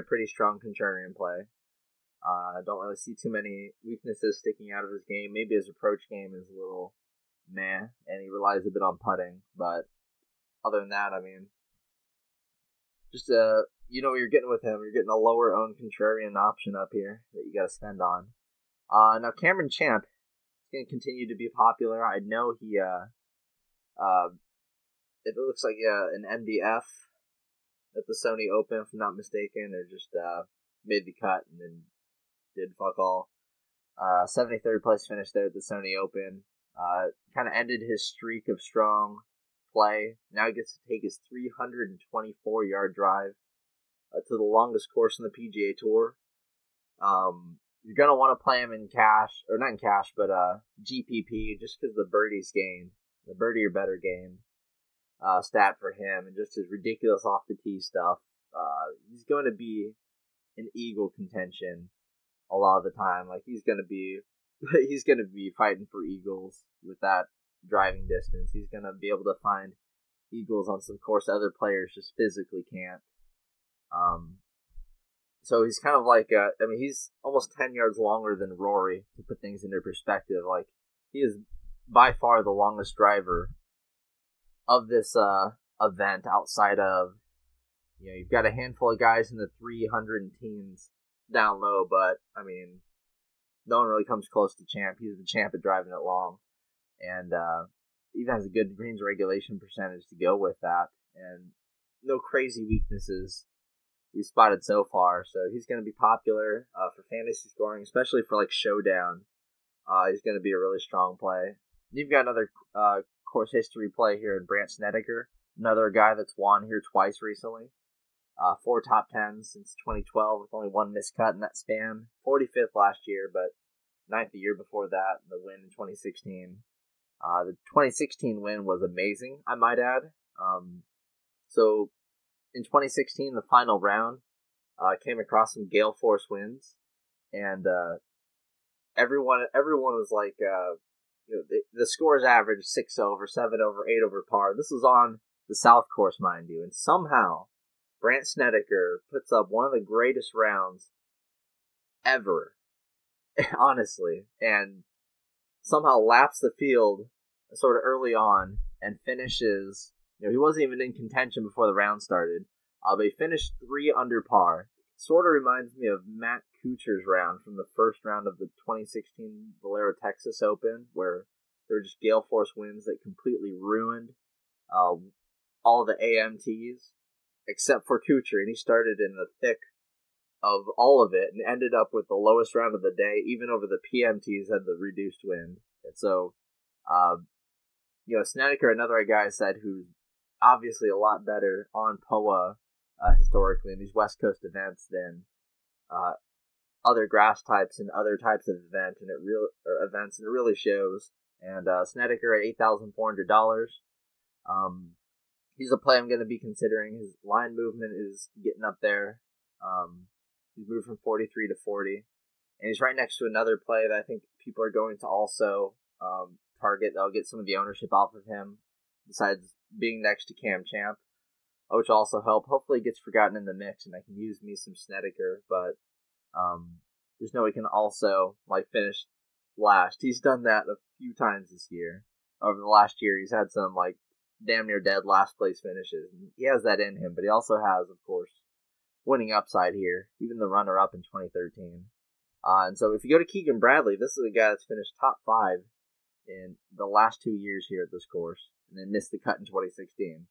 pretty strong contrarian play. I don't really see too many weaknesses sticking out of his game. Maybe his approach game is a little meh, and he relies a bit on putting. But other than that, I mean, just you know what you're getting with him. You're getting a lower owned contrarian option up here that you got to spend on. Now Cameron Champ is going to continue to be popular. I know he it looks like an MDF at the Sony Open, if I'm not mistaken, or just made the cut and then did fuck all. 73rd place finish there at the Sony Open. Kind of ended his streak of strong play. Now he gets to take his 324-yard drive to the longest course in the PGA Tour. You're going to want to play him in cash, or not in cash, but GPP, just because the birdies gained, the birdie or better gained stat for him, and just his ridiculous off-the-tee stuff. He's going to be in eagle contention a lot of the time. Like, he's going to be fighting for eagles with that driving distance. He's going to be able to find eagles on some course other players just physically can't. So he's kind of like, he's almost 10 yards longer than Rory, to put things into perspective. Like, he is by far the longest driver of this event outside of, you've got a handful of guys in the 300 teens down low, but, I mean, no one really comes close to Champ. He's the champ at driving it long, and even has a good greens regulation percentage to go with that, and no crazy weaknesses we've spotted so far. So he's going to be popular for fantasy scoring, especially for like showdown. He's going to be a really strong play. You've got another course history play here in Brandt Snedeker, another guy that's won here twice recently. 4 top 10s since 2012 with only 1 miscut in that span. 45th last year, but 9th the year before that, the win in 2016. The 2016 win was amazing, I might add. So in 2016, the final round, came across some gale force winds, and everyone was like, the scores averaged 6 over, 7 over, 8 over par. This was on the South Course, mind you, and somehow Brandt Snedeker puts up one of the greatest rounds ever, honestly, and somehow laps the field sort of early on and finishes. He wasn't even in contention before the round started, but he finished 3 under par. Sort of reminds me of Matt Kuchar's round from the first round of the 2016 Valero Texas Open, where there were just gale force winds that completely ruined all the AMTs. except for Kuchar, and he started in the thick of all of it and ended up with the lowest round of the day. Even over the PMTs had the reduced wind. And so, Snedeker, another guy I said who's obviously a lot better on POA historically in these West Coast events than other grass types and other types of events, and it really shows. And Snedeker at $8,400. He's a play I'm going to be considering. His line movement is getting up there. He's moved from 43 to 40. And he's right next to another play that I think people are going to also target. They'll get some of the ownership off of him, besides being next to Cam Champ, which will also help. Hopefully it gets forgotten in the mix, and I can use me some Snedeker, but there's no way he can also finish last. He's done that a few times this year. Over the last year, he's had some damn near dead last place finishes. And he has that in him, but he also has, of course, winning upside here, even the runner-up in 2013. And so if you go to Keegan Bradley, this is a guy that's finished top 5 in the last 2 years here at this course, and then missed the cut in 2016.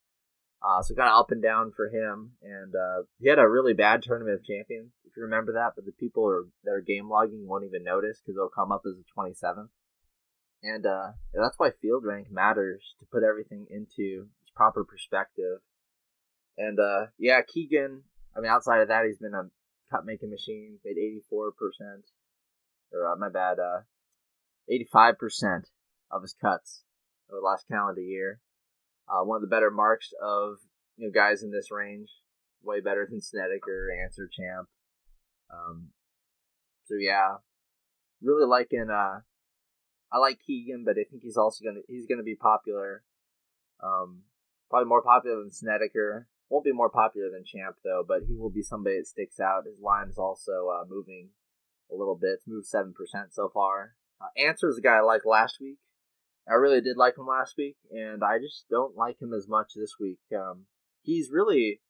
So kind of up and down for him, and he had a really bad Tournament of Champions, if you remember that, but the people that are game logging won't even notice because it'll come up as the 27th. And that's why field rank matters, to put everything into its proper perspective. And Keegan, outside of that, he's been a cut-making machine, made 84%, 85% of his cuts over the last calendar year. One of the better marks of guys in this range, way better than Snedeker, Answer Champ. Really liking. I like Keegan, but I think he's also gonna be popular. Probably more popular than Snedeker. Won't be more popular than Champ though, but he will be somebody that sticks out. His line is also moving a little bit. It's moved 7% so far. Answer is a guy I liked last week. I really did like him last week, and I just don't like him as much this week. You really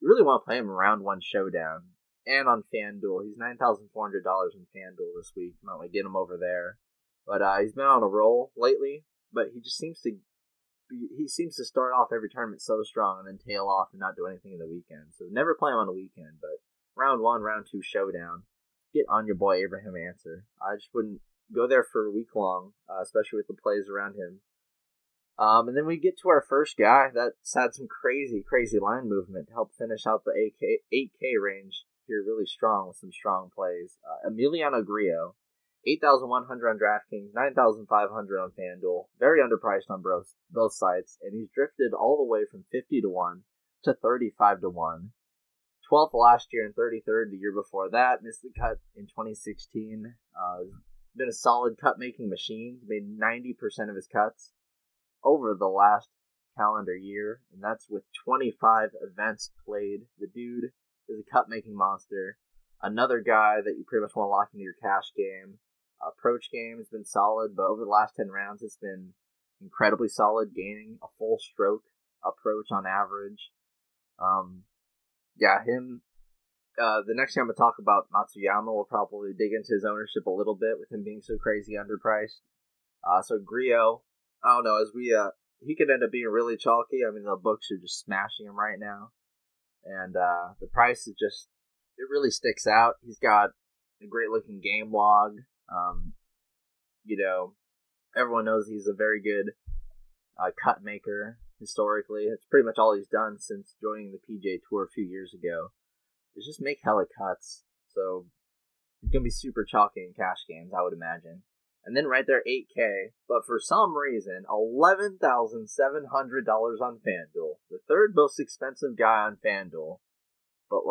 want to play him in round 1 showdown and on FanDuel. He's $9,400 in FanDuel this week. You might want to get him over there. But he's been on a roll lately, but he just seems to start off every tournament so strong and then tail off and not do anything in the weekend. So never play him on the weekend, but round 1, round 2 showdown. Get on your boy Abraham Answer. I just wouldn't go there for a week long, especially with the plays around him. And then we get to our first guy that's had some crazy line movement to help finish out the 8K range here really strong with some strong plays. Emiliano Grillo, 8,100 on DraftKings, 9,500 on FanDuel. Very underpriced on both sites, and he's drifted all the way from 50 to 1 to 35 to 1. 12th last year and 33rd the year before that. Missed the cut in 2016. Been a solid cut-making machine. Made 90% of his cuts over the last calendar year, and that's with 25 events played. The dude is a cut-making monster. Another guy that you pretty much want to lock into your cash game. Approach game has been solid, but over the last 10 rounds, it's been incredibly solid, gaining a full stroke approach on average. Him. The next time I talk about Matsuyama, we'll probably dig into his ownership a little bit with him being so crazy underpriced. So Grillo, I don't know, he could end up being really chalky. The books are just smashing him right now. And the price is just, it really sticks out. He's got a great looking game log. Everyone knows he's a very good cut maker historically. It's pretty much all he's done since joining the PGA Tour a few years ago. Is just make hella cuts. So he's going to be super chalky in cash games, I would imagine. And then right there, 8K. But for some reason, $11,700 on FanDuel. The third most expensive guy on FanDuel. But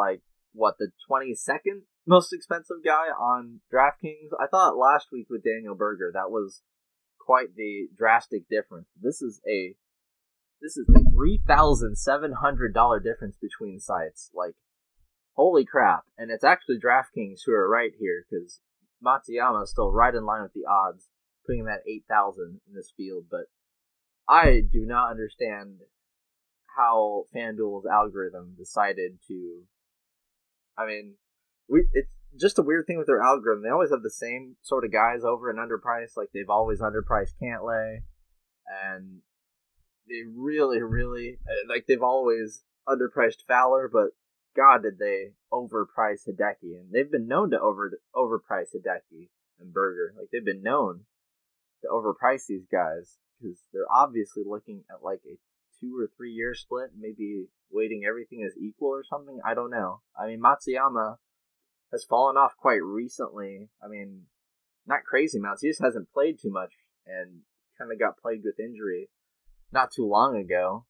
the 22nd most expensive guy on DraftKings? I thought last week with Daniel Berger, that was quite the drastic difference. This is a $3,700 difference between sites. Holy crap. And it's actually DraftKings who are right here, because Matsuyama is still right in line with the odds, putting him at 8,000 in this field. But I do not understand how FanDuel's algorithm decided to... it's just a weird thing with their algorithm. They always have the same sort of guys over and underpriced. They've always underpriced Cantlay. And they really, they've always underpriced Fowler, but God, did they overprice Hideki. And they've been known to overprice Hideki and Berger. Like, they've been known to overprice these guys because they're obviously looking at like a 2 or 3 year split, maybe weighting everything as equal or something. I don't know. I mean, Matsuyama has fallen off quite recently. I mean, not crazy amounts. He just hasn't played too much and kind of got plagued with injury not too long ago.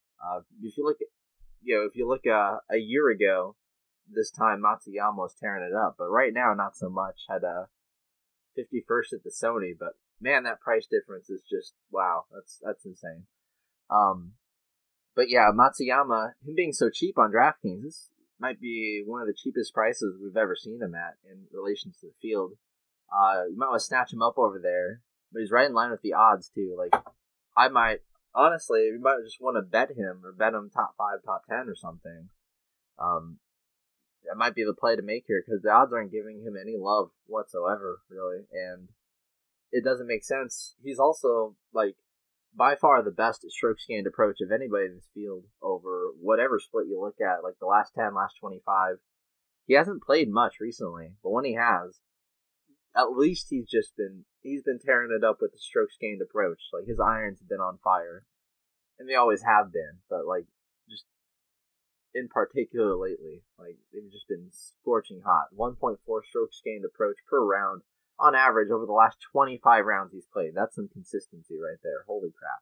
If you look a year ago, this time Matsuyama was tearing it up, but right now not so much. Had a 51st at the Sony, but man, that price difference is just wow. That's insane. But yeah, Matsuyama, him being so cheap on DraftKings, this might be one of the cheapest prices we've ever seen him at in relation to the field. You might want to snatch him up over there, but he's right in line with the odds too. Like, I might honestly, you might just want to bet him or bet him top 5, top 10 or something. That might be the play to make here because the odds aren't giving him any love whatsoever, really, and it doesn't make sense. He's also like by far the best strokes gained approach of anybody in this field over whatever split you look at, like the last 10, last 25. He hasn't played much recently, but when he has, at least he's been tearing it up with the strokes gained approach. Like, his irons have been on fire, and they always have been, but like just in particular lately, like they've just been scorching hot. 1.4 strokes gained approach per round on average over the last 25 rounds he's played. That's some consistency right there. Holy crap.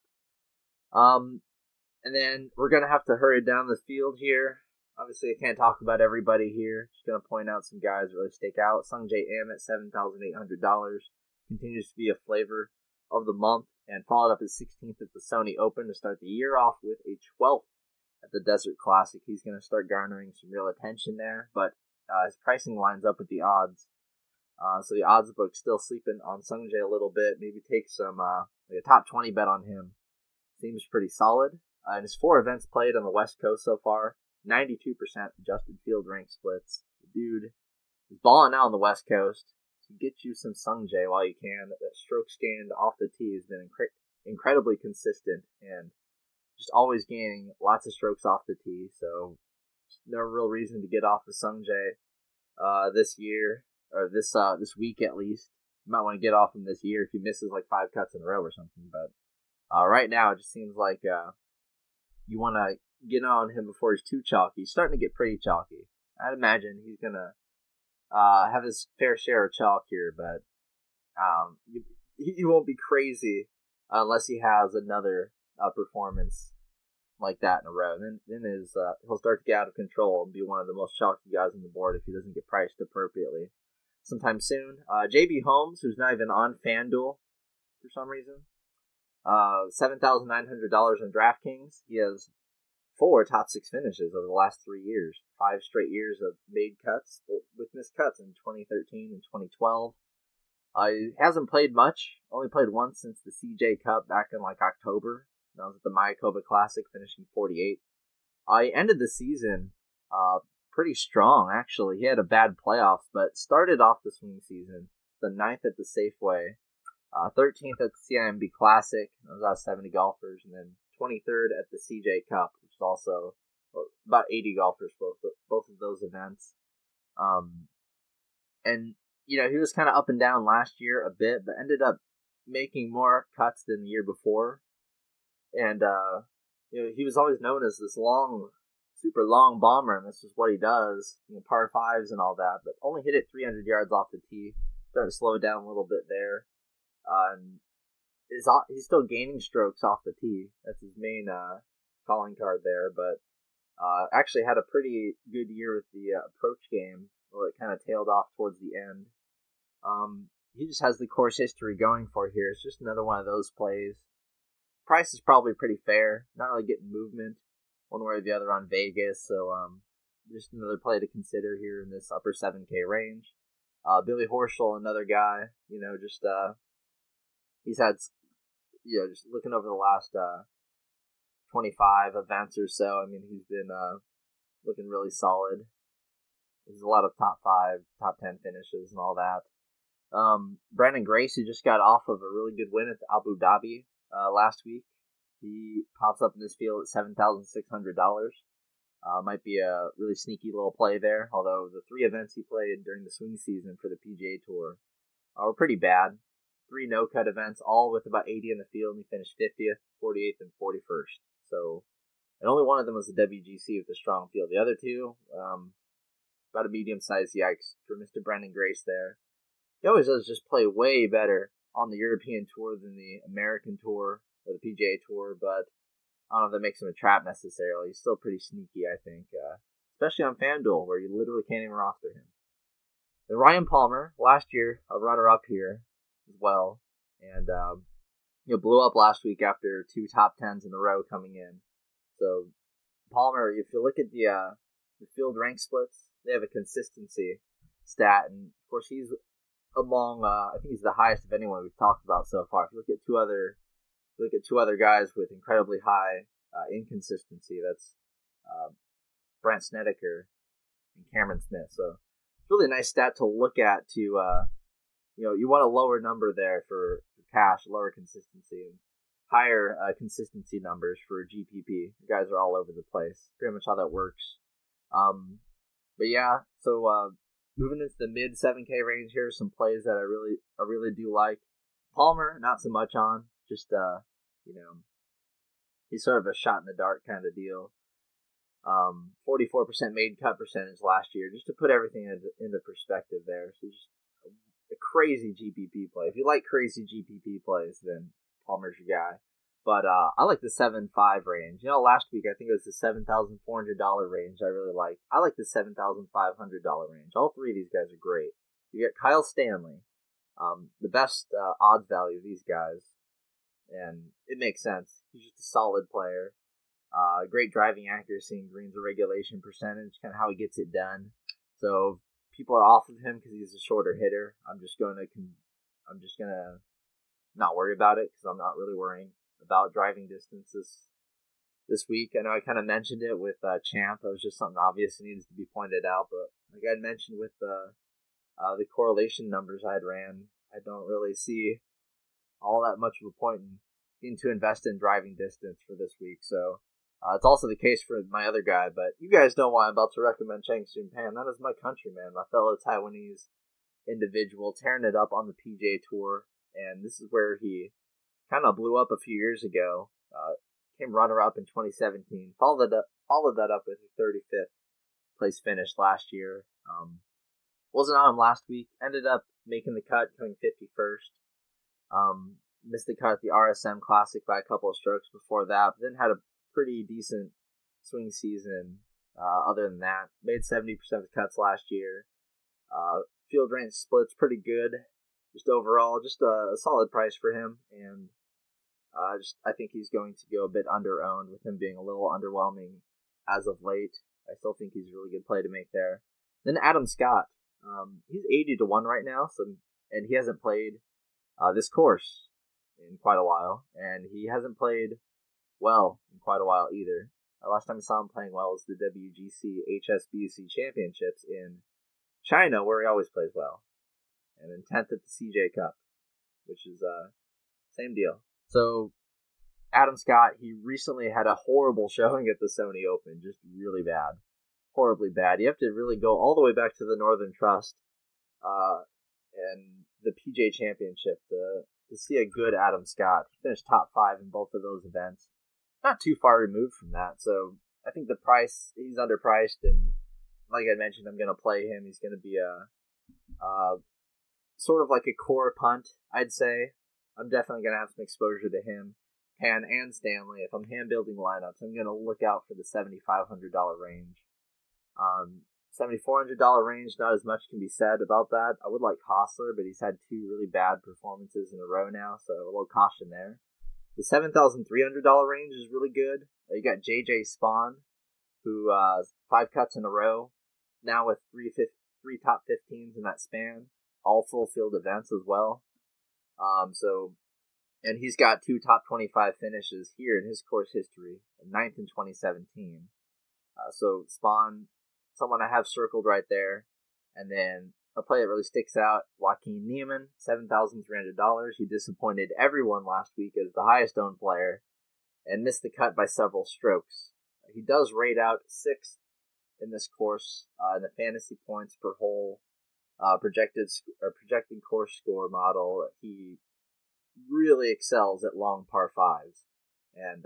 And then we're gonna have to hurry down the field here. Obviously, I can't talk about everybody here. Just going to point out some guys that really stick out. Sungjae Im at $7,800 continues to be a flavor of the month and followed up his 16th at the Sony Open to start the year off with a 12th at the Desert Classic. He's going to start garnering some real attention there, but his pricing lines up with the odds. So the odds book still sleeping on Sungjae a little bit. Maybe take some like a top 20 bet on him. Seems pretty solid. In his 4 events played on the West Coast so far, 92% adjusted field rank splits. The dude is balling out on the West Coast. So get you some Sungjae while you can. That strokes gained off the tee has been incredibly consistent and just always gaining lots of strokes off the tee. So no real reason to get off of Sungjae this year, or this week at least. You might want to get off him this year if he misses like 5 cuts in a row or something. But right now it just seems like you want to get on him before he's too chalky. He's starting to get pretty chalky. I'd imagine he's going to have his fair share of chalk here, but he won't be crazy unless he has another performance like that in a row. Then he'll start to get out of control and be one of the most chalky guys on the board if he doesn't get priced appropriately sometime soon. JB Holmes, who's not even on FanDuel for some reason, $7,900 on DraftKings. He has 4 top 6 finishes over the last 3 years. 5 straight years of made cuts with missed cuts in 2013 and 2012. He hasn't played much. Only played once since the CJ Cup back in like October. That was at the Mayakoba Classic, finishing 48. He ended the season pretty strong, actually. He had a bad playoffs, but started off the swing season the 9th at the Safeway, 13th at the CIMB Classic. That was out of 70 golfers, and then 23rd at the CJ Cup, which is also about 80 golfers, both of those events. And, you know, he was kind of up and down last year a bit, but ended up making more cuts than the year before. And, you know, he was always known as this super long bomber, and this is what he does, you know, par 5s and all that, but only hit it 300 yards off the tee. Started to slow it down a little bit there. And he's still gaining strokes off the tee. That's his main calling card there, but actually had a pretty good year with the approach game. Well, it kind of tailed off towards the end. He just has the course history going for here. It's just another one of those plays. Price is probably pretty fair. Not really getting movement one way or the other on Vegas, so just another play to consider here in this upper 7K range. Billy Horschel, another guy, you know, just he's had, you know, just looking over the last 25 events or so, I mean, he's been looking really solid. There's a lot of top 5, top 10 finishes and all that. Brandon Grace, who just got off of a really good win at the Abu Dhabi last week. He pops up in this field at $7,600. Might be a really sneaky little play there, although the 3 events he played during the swing season for the PGA Tour were pretty bad. 3 no-cut events, all with about 80 in the field, and he finished 50th, 48th, and 41st. So, and only one of them was the WGC with a strong field. The other 2, about a medium-sized yikes for Mr. Brendan Grace there. He always does just play way better on the European Tour than the American Tour or the PGA Tour, but I don't know if that makes him a trap necessarily. He's still pretty sneaky, I think, especially on FanDuel, where you literally can't even roster him. Then Ryan Palmer, last year, a runner-up here as well, and blew up last week after 2 top 10s in a row coming in. So Palmer, if you look at the field rank splits, they have a consistency stat, and of course he's among, I think he's the highest of anyone we've talked about so far. If you look at two other guys with incredibly high inconsistency, that's Brant Snedeker and Cameron Smith. So it's really a nice stat to look at to, you want a lower number there for cash, lower consistency, and higher consistency numbers for GPP. The guys are all over the place. Pretty much how that works. But yeah, so moving into the mid 7K range here, some plays that I really do like. Palmer, not so much on, just he's sort of a shot in the dark kind of deal. 44% made cut percentage last year, just to put everything into perspective there. So just a crazy GPP play. If you like crazy GPP plays, then Palmer's your guy. But I like the 7.5 range. Last week I think it was the $7,400 range I really like. I like the $7,500 range. All 3 of these guys are great. You get Kyle Stanley, the best odds value of these guys, and it makes sense. He's just a solid player. Great driving accuracy and greens or regulation percentage, kind of how he gets it done. So people are off of him because he's a shorter hitter. I'm just gonna not worry about it because I'm not really worrying about driving distances this week. I know I kind of mentioned it with Champ. That was just something obvious that needs to be pointed out. But like I mentioned with the correlation numbers I had ran, I don't really see all that much of a point in to invest in driving distance for this week. So it's also the case for my other guy. But you guys know why I'm about to recommend Chang Soon Pan. That is my countryman, my fellow Taiwanese individual, tearing it up on the PGA Tour. And this is where he kind of blew up a few years ago. Came runner-up in 2017. Followed that up with a 35th place finish last year. Wasn't on him last week. Ended up making the cut, coming 51st. Missed the cut at the RSM Classic by a couple of strokes before that, but then had a pretty decent swing season other than that. Made 70% of the cuts last year. Field range split's pretty good. Just overall, just a solid price for him, and I think he's going to go a bit under-owned with him being a little underwhelming as of late. I still think he's a really good play to make there. Then Adam Scott. He's 80-1 right now, and he hasn't played this course in quite a while, and he hasn't played well in quite a while either. Last time I saw him playing well was the WGC HSBC Championships in China, where he always plays well, and then 10th at the CJ Cup, which is same deal. So Adam Scott, he recently had a horrible showing at the Sony Open, just really bad. Horribly bad. You have to really go all the way back to the Northern Trust and the PGA Championship to see a good Adam Scott. He finished top 5 in both of those events. Not too far removed from that, so I think the price, he's underpriced, and like I mentioned, I'm going to play him. He's going to be a sort of like a core punt, I'd say. I'm definitely going to have some exposure to him, Pan and Stanley. If I'm hand-building lineups, I'm going to look out for the $7,500 range. $7,400 range, not as much can be said about that. I would like Hostler, but he's had 2 really bad performances in a row now, so a little caution there. The $7,300 range is really good. You got JJ Spawn, who 5 cuts in a row, now with 3 top 15s in that span, all full field events as well. And he's got 2 top 25 finishes here in his course history, 9th in 2017. So Spawn, someone I have circled right there. And then a play that really sticks out, Joaquin Niemann, $7,300. He disappointed everyone last week as the highest owned player and missed the cut by several strokes. He does rate out 6th in this course in the fantasy points per hole projected course score model. He really excels at long par fives, and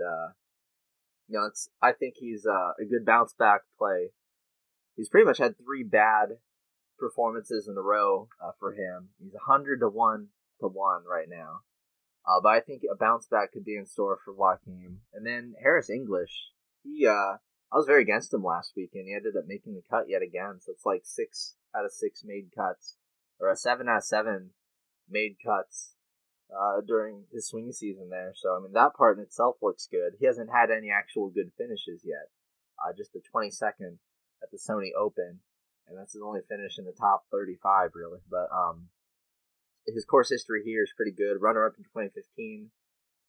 I think he's a good bounce back play. He's pretty much had 3 bad performances in a row for him. He's 100 to 1 right now. But I think a bounce back could be in store for Joaquin. And then Harris English, I was very against him last week, and he ended up making the cut yet again. So it's like 6 out of 6 made cuts, or a 7 out of 7 made cuts during his swing season there. So, I mean, that part in itself looks good. He hasn't had any actual good finishes yet. Just the 22nd at the Sony Open, and that's his only finish in the top 35, really. But his course history here is pretty good. Runner-up in 2015,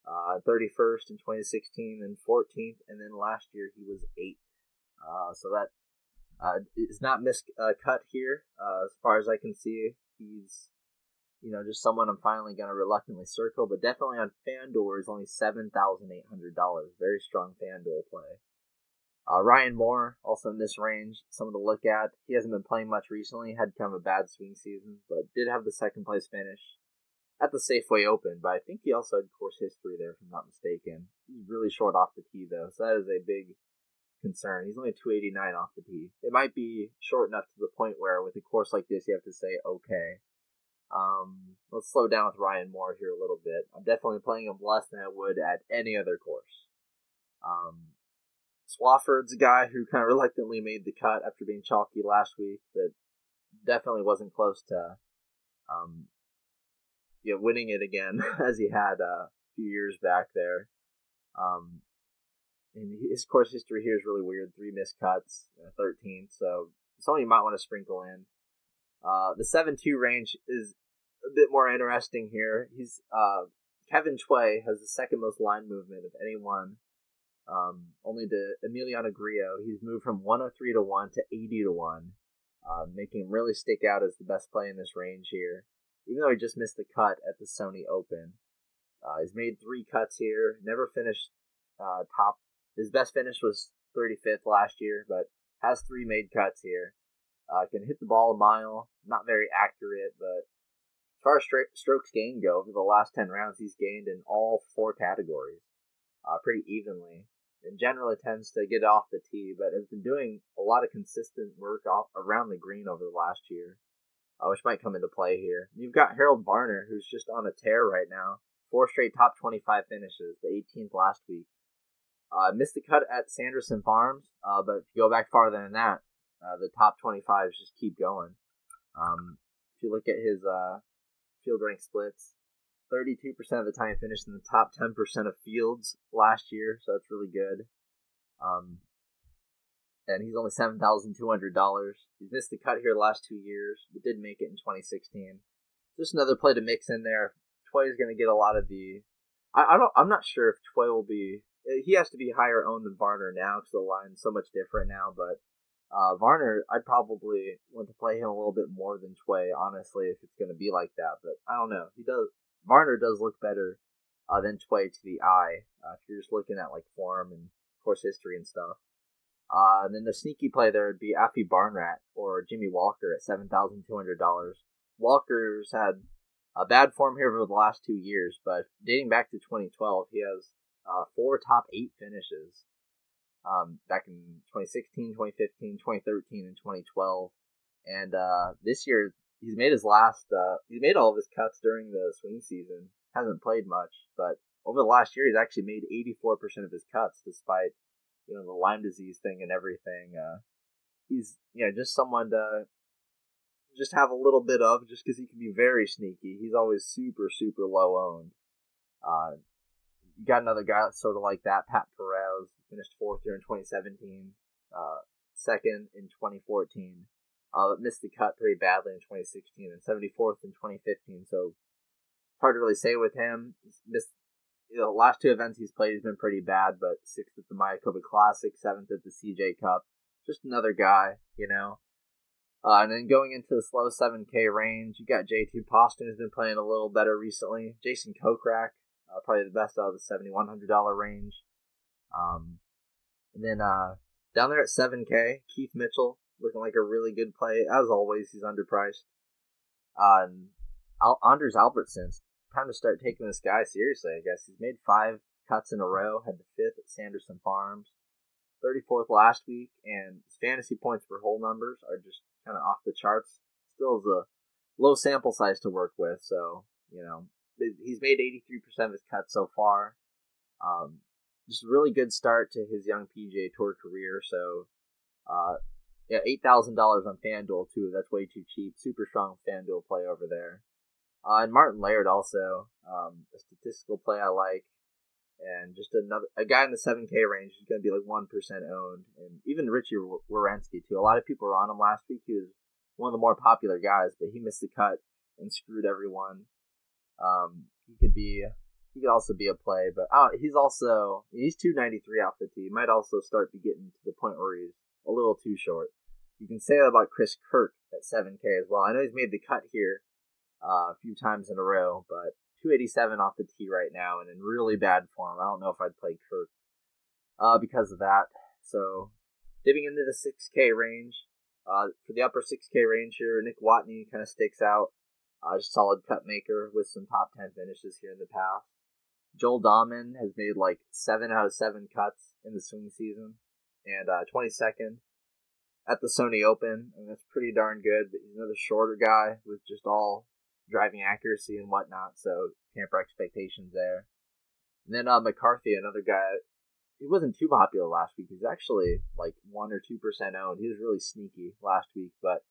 31st in 2016, then 14th, and then last year he was 8th. So that is not cut here. As far as I can see, he's just someone I'm finally going to reluctantly circle, but definitely on FanDuel is only $7,800. Very strong FanDuel play. Ryan Moore, also in this range, someone to look at. He hasn't been playing much recently, had kind of a bad swing season, but did have the 2nd place finish at the Safeway Open, but I think he also had course history there, if I'm not mistaken. He's really short off the tee, though, so that is a big concern. He's only 289 off the tee. It might be short enough to the point where with a course like this, you have to say, okay. Let's slow down with Ryan Moore here a little bit. I'm definitely playing him less than I would at any other course. Swafford's a guy who kind of reluctantly made the cut after being chalky last week, but definitely wasn't close to winning it again as he had a few years back there. And his course history here is really weird. 3 missed cuts, 13th, so something you might want to sprinkle in. The 7-2 range is a bit more interesting here. He's Kevin Choi has the 2nd most line movement of anyone. Only to Emiliano Grillo. He's moved from 103 to 1 to 80 to 1, making him really stick out as the best play in this range here. Even though he just missed the cut at the Sony Open, he's made 3 cuts here. Never finished top. His best finish was 35th last year, but has 3 made cuts here. Can hit the ball a mile. Not very accurate, but as far as strokes gained go, over the last 10 rounds, he's gained in all 4 categories pretty evenly. And generally tends to get off the tee, but has been doing a lot of consistent work around the green over the last year, which might come into play here. You've got Harold Varner, who's just on a tear right now. 4 straight top 25 finishes, the 18th last week. Missed the cut at Sanderson Farms, but if you go back farther than that, the top 25s just keep going. If you look at his field rank splits, 32% of the time finished in the top 10% of fields last year, so that's really good. And he's only $7,200. He's missed the cut here the last 2 years, but did make it in 2016. Just another play to mix in there. Tway is going to get a lot of the. I'm not sure if Tway will be. He has to be higher owned than Varner now because the line's so much different now. But Varner, I'd probably want to play him a little bit more than Tway, honestly, if it's going to be like that. But I don't know. Varner does look better than Tway to the eye if you're just looking at like form and course history and stuff. And then the sneaky play there would be Affie Barnrat or Jimmy Walker at $7,200. Walker's had a bad form here over the last 2 years, but dating back to 2012, he has 4 top 8 finishes back in 2016, 2015, 2013, and 2012. And this year, he's made he's made all of his cuts during the swing season. Hasn't played much, but over the last year, he's actually made 84% of his cuts, despite the Lyme disease thing and everything. He's just someone to just have a little bit of, just because he can be very sneaky. He's always super, super low owned. You got another guy that's sort of like that, Pat Perez, finished 4th here in 2017, 2nd in 2014. Missed the cut pretty badly in 2016 and 74th in 2015. So it's hard to really say with him. He's missed the last 2 events he's played. He's been pretty bad, but 6th at the Mayakoba Classic, 7th at the CJ Cup. Just another guy, And then going into the slow 7K range, you got JT Poston, who's been playing a little better recently. Jason Kokrak, probably the best out of the $7,100 range. And then down there at 7K, Keith Mitchell looking like a really good play. As always, he's underpriced. And Anders Albertson's time to start taking this guy seriously, I guess. He's made 5 cuts in a row, had the 5th at Sanderson Farms, 34th last week, and his fantasy points per hole numbers are just kind of off the charts. Still is a low sample size to work with, so, he's made 83% of his cuts so far. Just a really good start to his young PGA Tour career, so, $8,000 on FanDuel, too. That's way too cheap. Super strong FanDuel play over there. And Martin Laird also, a statistical play I like. And just a guy in the 7K range who's going to be like 1% owned. And even Richie Werenski, too. A lot of people were on him last week. He was one of the more popular guys, but he missed the cut and screwed everyone. He could also be a play, but he's $293 off the tee. He might also start to get to the point where he's a little too short. You can say that about Chris Kirk at 7K as well. I know he's made the cut here a few times in a row, but 287 off the tee right now and in really bad form. I don't know if I'd play Kirk because of that. So dipping into the 6K range, for the upper 6K range here, Nick Watney kind of sticks out. Just solid cut maker with some top 10 finishes here in the past. Joel Dahman has made like 7 out of 7 cuts in the swing season, and 22nd at the Sony Open, and that's pretty darn good. But he's another shorter guy with just all driving accuracy and whatnot, so tamper expectations there. And then McCarthy, another guy, he wasn't too popular last week. He's actually like 1 or 2% owned. He was really sneaky last week, but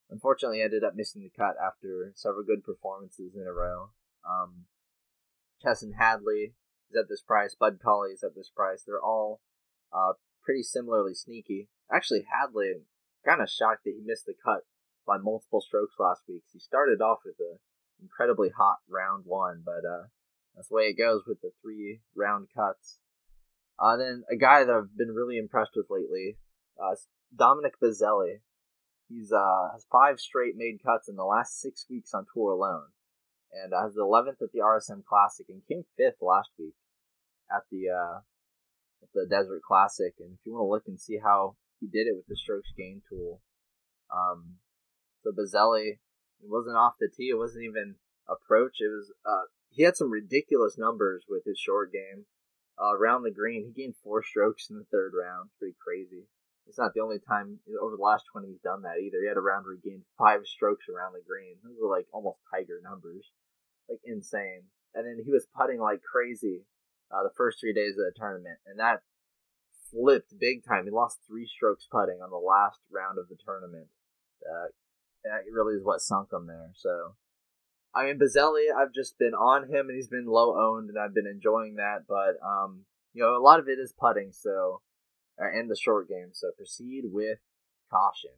unfortunately ended up missing the cut after several good performances in a row. Chesson Hadley is at this price. Bud Colley is at this price. They're all pretty similarly sneaky. Actually, Hadley, kind of shocked that he missed the cut by multiple strokes last week. He started off with an incredibly hot round 1, but that's the way it goes with the 3 round cuts. Then a guy that I've been really impressed with lately, Dominic Bazzelli. He's has 5 straight made cuts in the last 6 weeks on tour alone, and has the 11th at the RSM Classic and came 5th last week at the Desert Classic. And if you want to look and see how he did it with the strokes gain tool, so Bazzelli, it wasn't off the tee, it wasn't even approach. It was he had some ridiculous numbers with his short game. Around the green, he gained 4 strokes in the 3rd round. It's pretty crazy. It's not the only time over the last 20 he's done that either. He had a round where he gained 5 strokes around the green. Those are like almost Tiger numbers. Like insane. And then he was putting like crazy the first 3 days of the tournament. And that flipped big time. He lost 3 strokes putting on the last round of the tournament. That really is what sunk him there. So, I mean, Bazzelli, I've just been on him and he's been low owned and I've been enjoying that. But, a lot of it is putting, so, and the short game. So proceed with caution.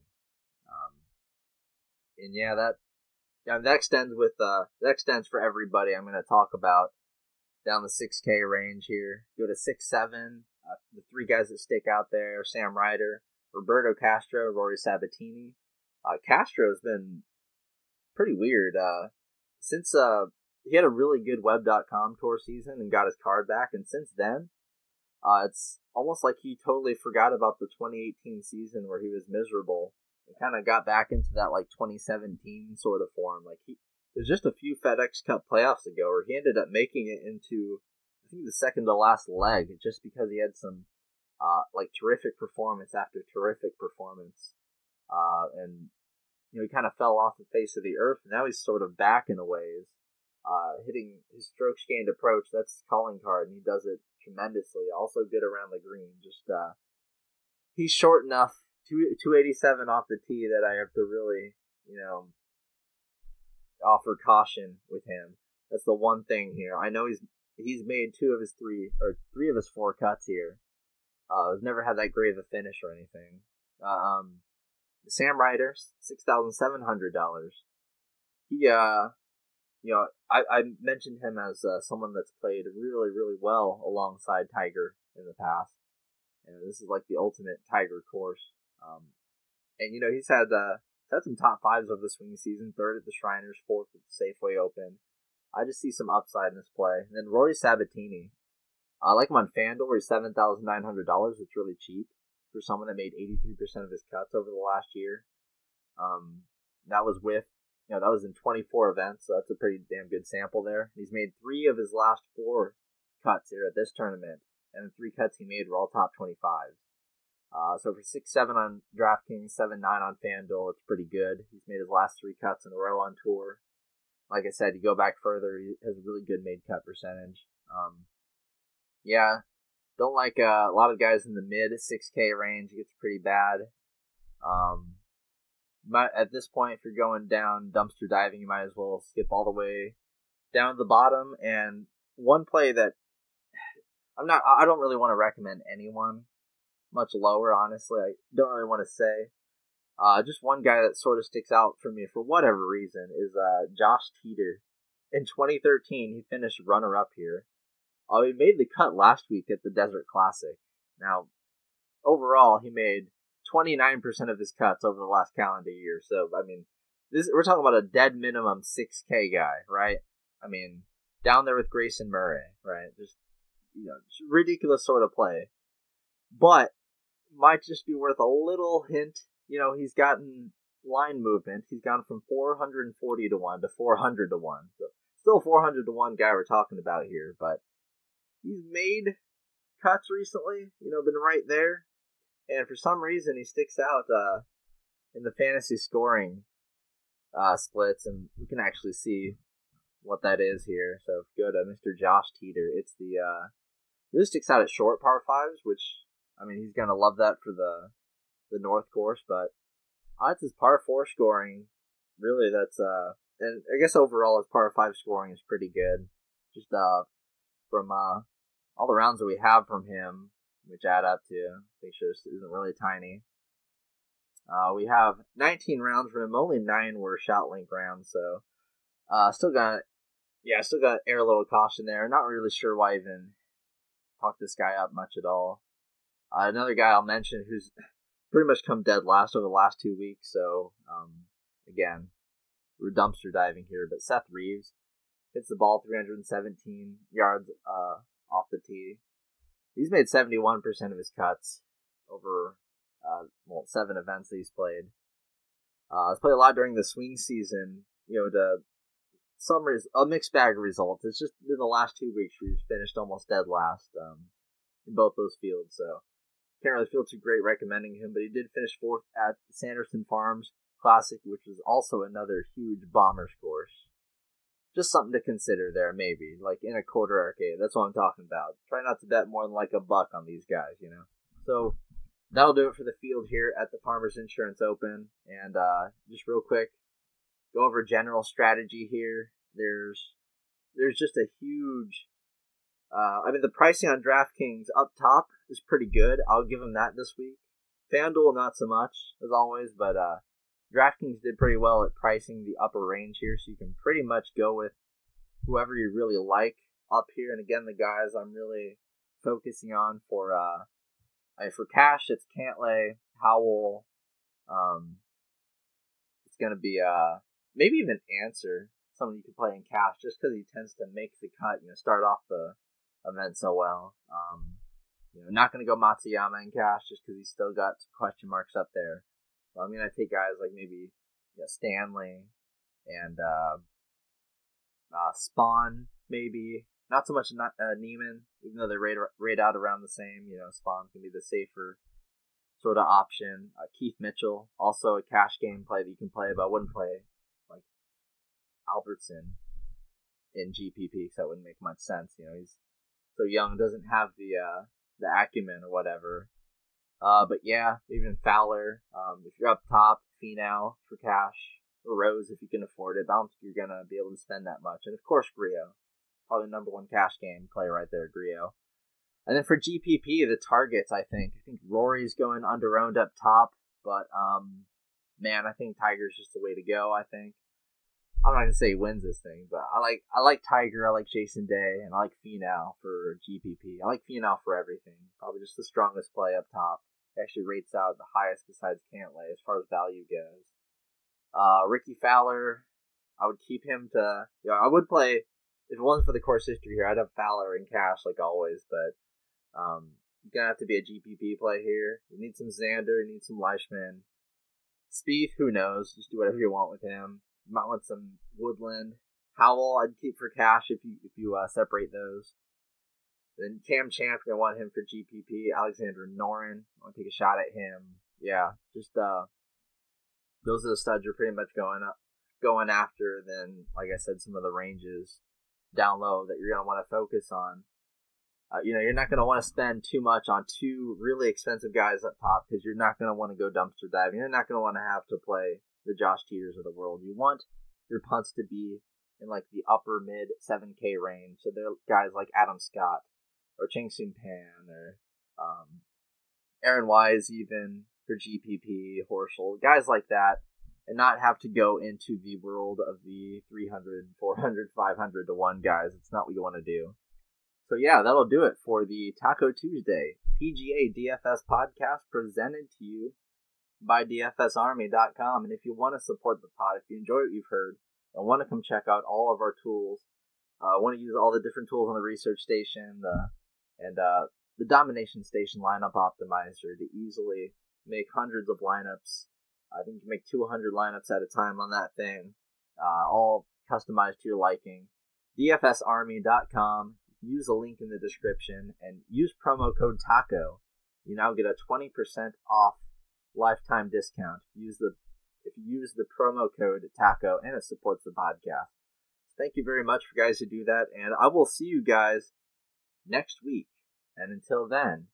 And yeah, that extends for everybody. I'm going to talk about down the 6K range here. Go to 6-7. The 3 guys that stick out there are Sam Ryder, Roberto Castro, Rory Sabatini. Castro's been pretty weird. Since he had a really good Web.com tour season and got his card back, and since then, it's almost like he totally forgot about the 2018 season where he was miserable and kind of got back into that like 2017 sort of form. Like there's just a few FedEx Cup playoffs ago where he ended up making it into, I think, the second to last leg, just because he had some terrific performance after terrific performance, and he kind of fell off the face of the earth. And now he's sort of back in a ways, hitting his strokes gained approach. That's his calling card, and he does it tremendously. Also good around the green. Just he's short enough, 287 off the tee, that I have to really, offer caution with him. That's the one thing here. I know he's made 3 of his 4 cuts here. He's never had that great of a finish or anything. Sam Ryder, $6,700. He, I mentioned him as someone that's played really, really well alongside Tiger in the past. And this is like the ultimate Tiger course. And he's had some top 5s over the swing season. 3rd at the Shriners, 4th at the Safeway Open. I just see some upside in this play. And then Rory Sabatini. I like him on FanDuel where he's $7,900. It's really cheap for someone that made 83% of his cuts over the last year. That was that was in 24 events, so that's a pretty damn good sample there. He's made 3 of his last 4 cuts here at this tournament, and the 3 cuts he made were all top 25s. So for 6-7 on DraftKings, 7-9 on FanDuel, it's pretty good. He's made his last 3 cuts in a row on tour. Like I said, you go back further, he has a really good made cut percentage. Don't like a lot of guys in the mid 6K range. It gets pretty bad. At this point, if you're going down dumpster diving, you might as well skip all the way down to the bottom. And one play that I don't really want to recommend anyone much lower, honestly. I don't really want to say. Just one guy that sort of sticks out for me for whatever reason is Josh Teeter. In 2013, he finished runner-up here. He made the cut last week at the Desert Classic. Now, overall, he made 29% of his cuts over the last calendar year. So, I mean, we're talking about a dead minimum 6K guy, right? I mean, down there with Grayson Murray, right? Just ridiculous sort of play. But might just be worth a little hint. He's gotten line movement. He's gone from 440 to 1 to 400 to 1. So still 400 to 1 guy we're talking about here, but he's made cuts recently, been right there. And for some reason, he sticks out in the fantasy scoring splits, and you can actually see what that is here. So if you go to Mr. Josh Teeter, it's he really sticks out at short par 5s, which, I mean, he's going to love that for the North Course, but it's his par 4 scoring. Really, that's, and I guess overall his par 5 scoring is pretty good. Just from all the rounds that we have from him, which add up to, make sure this isn't really tiny. We have 19 rounds from him. Only 9 were shot link rounds, so still got to air a little caution there. Not really sure why I even talk this guy up much at all. Another guy I'll mention who's pretty much come dead last over the last 2 weeks. So again, we're dumpster diving here, but Seth Reeves hits the ball 317 yards off the tee. He's made 71% of his cuts over 7 events that he's played. He's played a lot during the swing season. A mixed bag of results. It's just in the last 2 weeks he's finished almost dead last in both those fields. So can't really feel too great recommending him, but he did finish 4th at Sanderson Farms Classic, which is also another huge Bombers course. Just something to consider there, maybe, like in a quarter arcade. That's what I'm talking about. Try not to bet more than like $1 on these guys, So that'll do it for the field here at the Farmers Insurance Open. And just real quick, go over general strategy here. There's just a huge. The pricing on DraftKings up top is pretty good. I'll give them that this week. FanDuel, not so much, as always, but DraftKings did pretty well at pricing the upper range here, so you can pretty much go with whoever you really like up here. And again, the guys I'm really focusing on for cash, it's Cantlay, Howell. It's going to be maybe even Answer, someone you can play in cash, just because he tends to make the cut, start off the event so well. Not going to go Matsuyama in cash just because he's still got some question marks up there. So I'm going to take guys like maybe Stanley and Spawn, maybe. Not so much Neiman, even though they rate out around the same. Spawn can be the safer sort of option. Keith Mitchell, also a cash game play that you can play, but I wouldn't play like Albertson in GPP because that wouldn't make much sense. He's so young, doesn't have the acumen or whatever. But yeah, even Fowler. If you're up top, Finau for cash, or Rose if you can afford it. But I don't think you're gonna be able to spend that much. And of course, Griot, probably number 1 cash game play right there, Griot. And then for GPP, the targets, I think Rory's going under-owned up top, but I think Tiger's just the way to go. I think I'm not gonna say he wins this thing, but I like Tiger, I like Jason Day, and I like Finau for GPP. I like Finau for everything. Probably just the strongest play up top. He actually rates out the highest besides Cantlay as far as value goes. Ricky Fowler, I would keep him to. I would play if it wasn't for the course history here, I'd have Fowler in cash like always, but you're going to have to be a GPP play here. You need some Xander, you need some Leishman. Spieth, who knows? Just do whatever you want with him. You might want some Woodland. Howell, I'd keep for cash if you separate those. Then Cam Champ, you're going to want him for GPP. Alexander Noren, I want to take a shot at him. Yeah, just those are the studs you're pretty much going after. Then, like I said, some of the ranges down low that you're going to want to focus on. You're not going to want to spend too much on two really expensive guys up top because you're not going to want to go dumpster diving. You're not going to want to have to play the Josh Teeters of the world. You want your punts to be in like the upper mid 7K range. So they're guys like Adam Scott or Cheng Soon Pan or Aaron Wise even for GPP, Horschel, guys like that, and not have to go into the world of the 300, 400, 500 to 1 guys. It's not what you want to do. So yeah, that'll do it for the Taco Tuesday PGA DFS podcast presented to you by DFSArmy.com. And if you want to support the pod, if you enjoy what you've heard and want to come check out all of our tools, want to use all the different tools on the research station, the domination station lineup optimizer to easily make hundreds of lineups. I think you can make 200 lineups at a time on that thing, all customized to your liking. DFSArmy.com. Use the link in the description and use promo code TACO. You now get a 20% off lifetime discount. If you use the promo code TACO, and it supports the podcast. Thank you very much for guys who do that, and I will see you guys next week. And until then,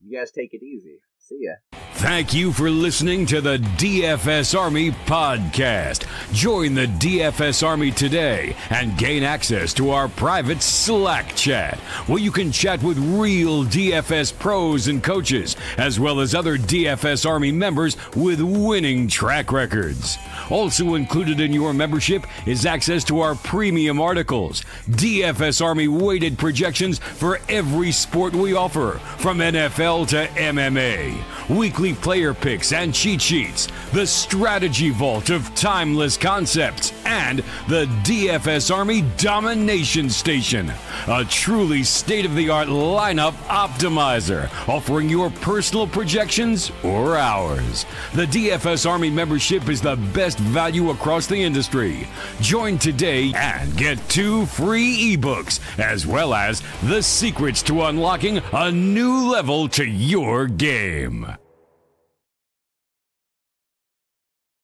you guys take it easy. See ya. Thank you for listening to the DFS Army podcast. Join the DFS Army today and gain access to our private Slack chat, where you can chat with real DFS pros and coaches, as well as other DFS Army members with winning track records. Also included in your membership is access to our premium articles, DFS Army weighted projections for every sport we offer, from NFL to MMA, weekly player picks and cheat sheets, the strategy vault of timeless concepts, and the DFS Army Domination Station, a truly state-of-the-art lineup optimizer, offering your personal projections or ours. The DFS Army membership is the best value across the industry. Join today and get 2 free ebooks, as well as the secrets to unlocking a new level to your game.